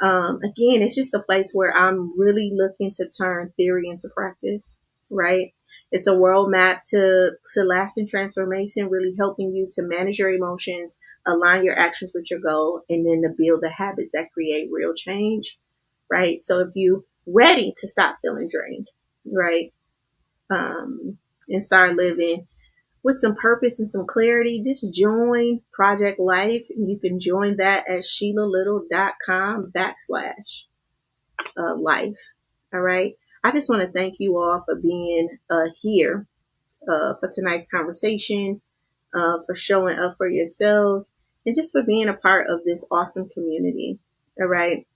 Again, it's just a place where I'm really looking to turn theory into practice, right? It's a world map to lasting transformation, really helping you to manage your emotions, align your actions with your goal, and then to build the habits that create real change, right? So if you ready to stop feeling drained, right, and start living with some purpose and some clarity, just join Project Life. You can join that at SheilaLittle.com/life. All right. I just want to thank you all for being here for tonight's conversation, for showing up for yourselves, and just for being a part of this awesome community. All right.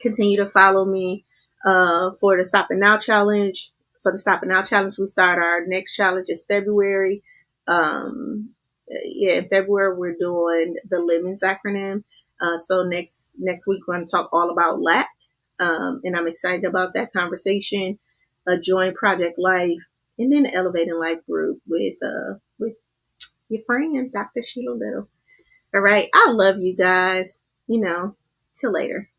Continue to follow me for the Stop and Now Challenge. For the Stop and Now Challenge, we start our next challenge is February. In February, we're doing the Lemons acronym. So next week, we're going to talk all about lack. And I'm excited about that conversation. Join Project Life and then the Elevating Life group with your friend, Dr. Shiela Little. All right. I love you guys. you know, till later.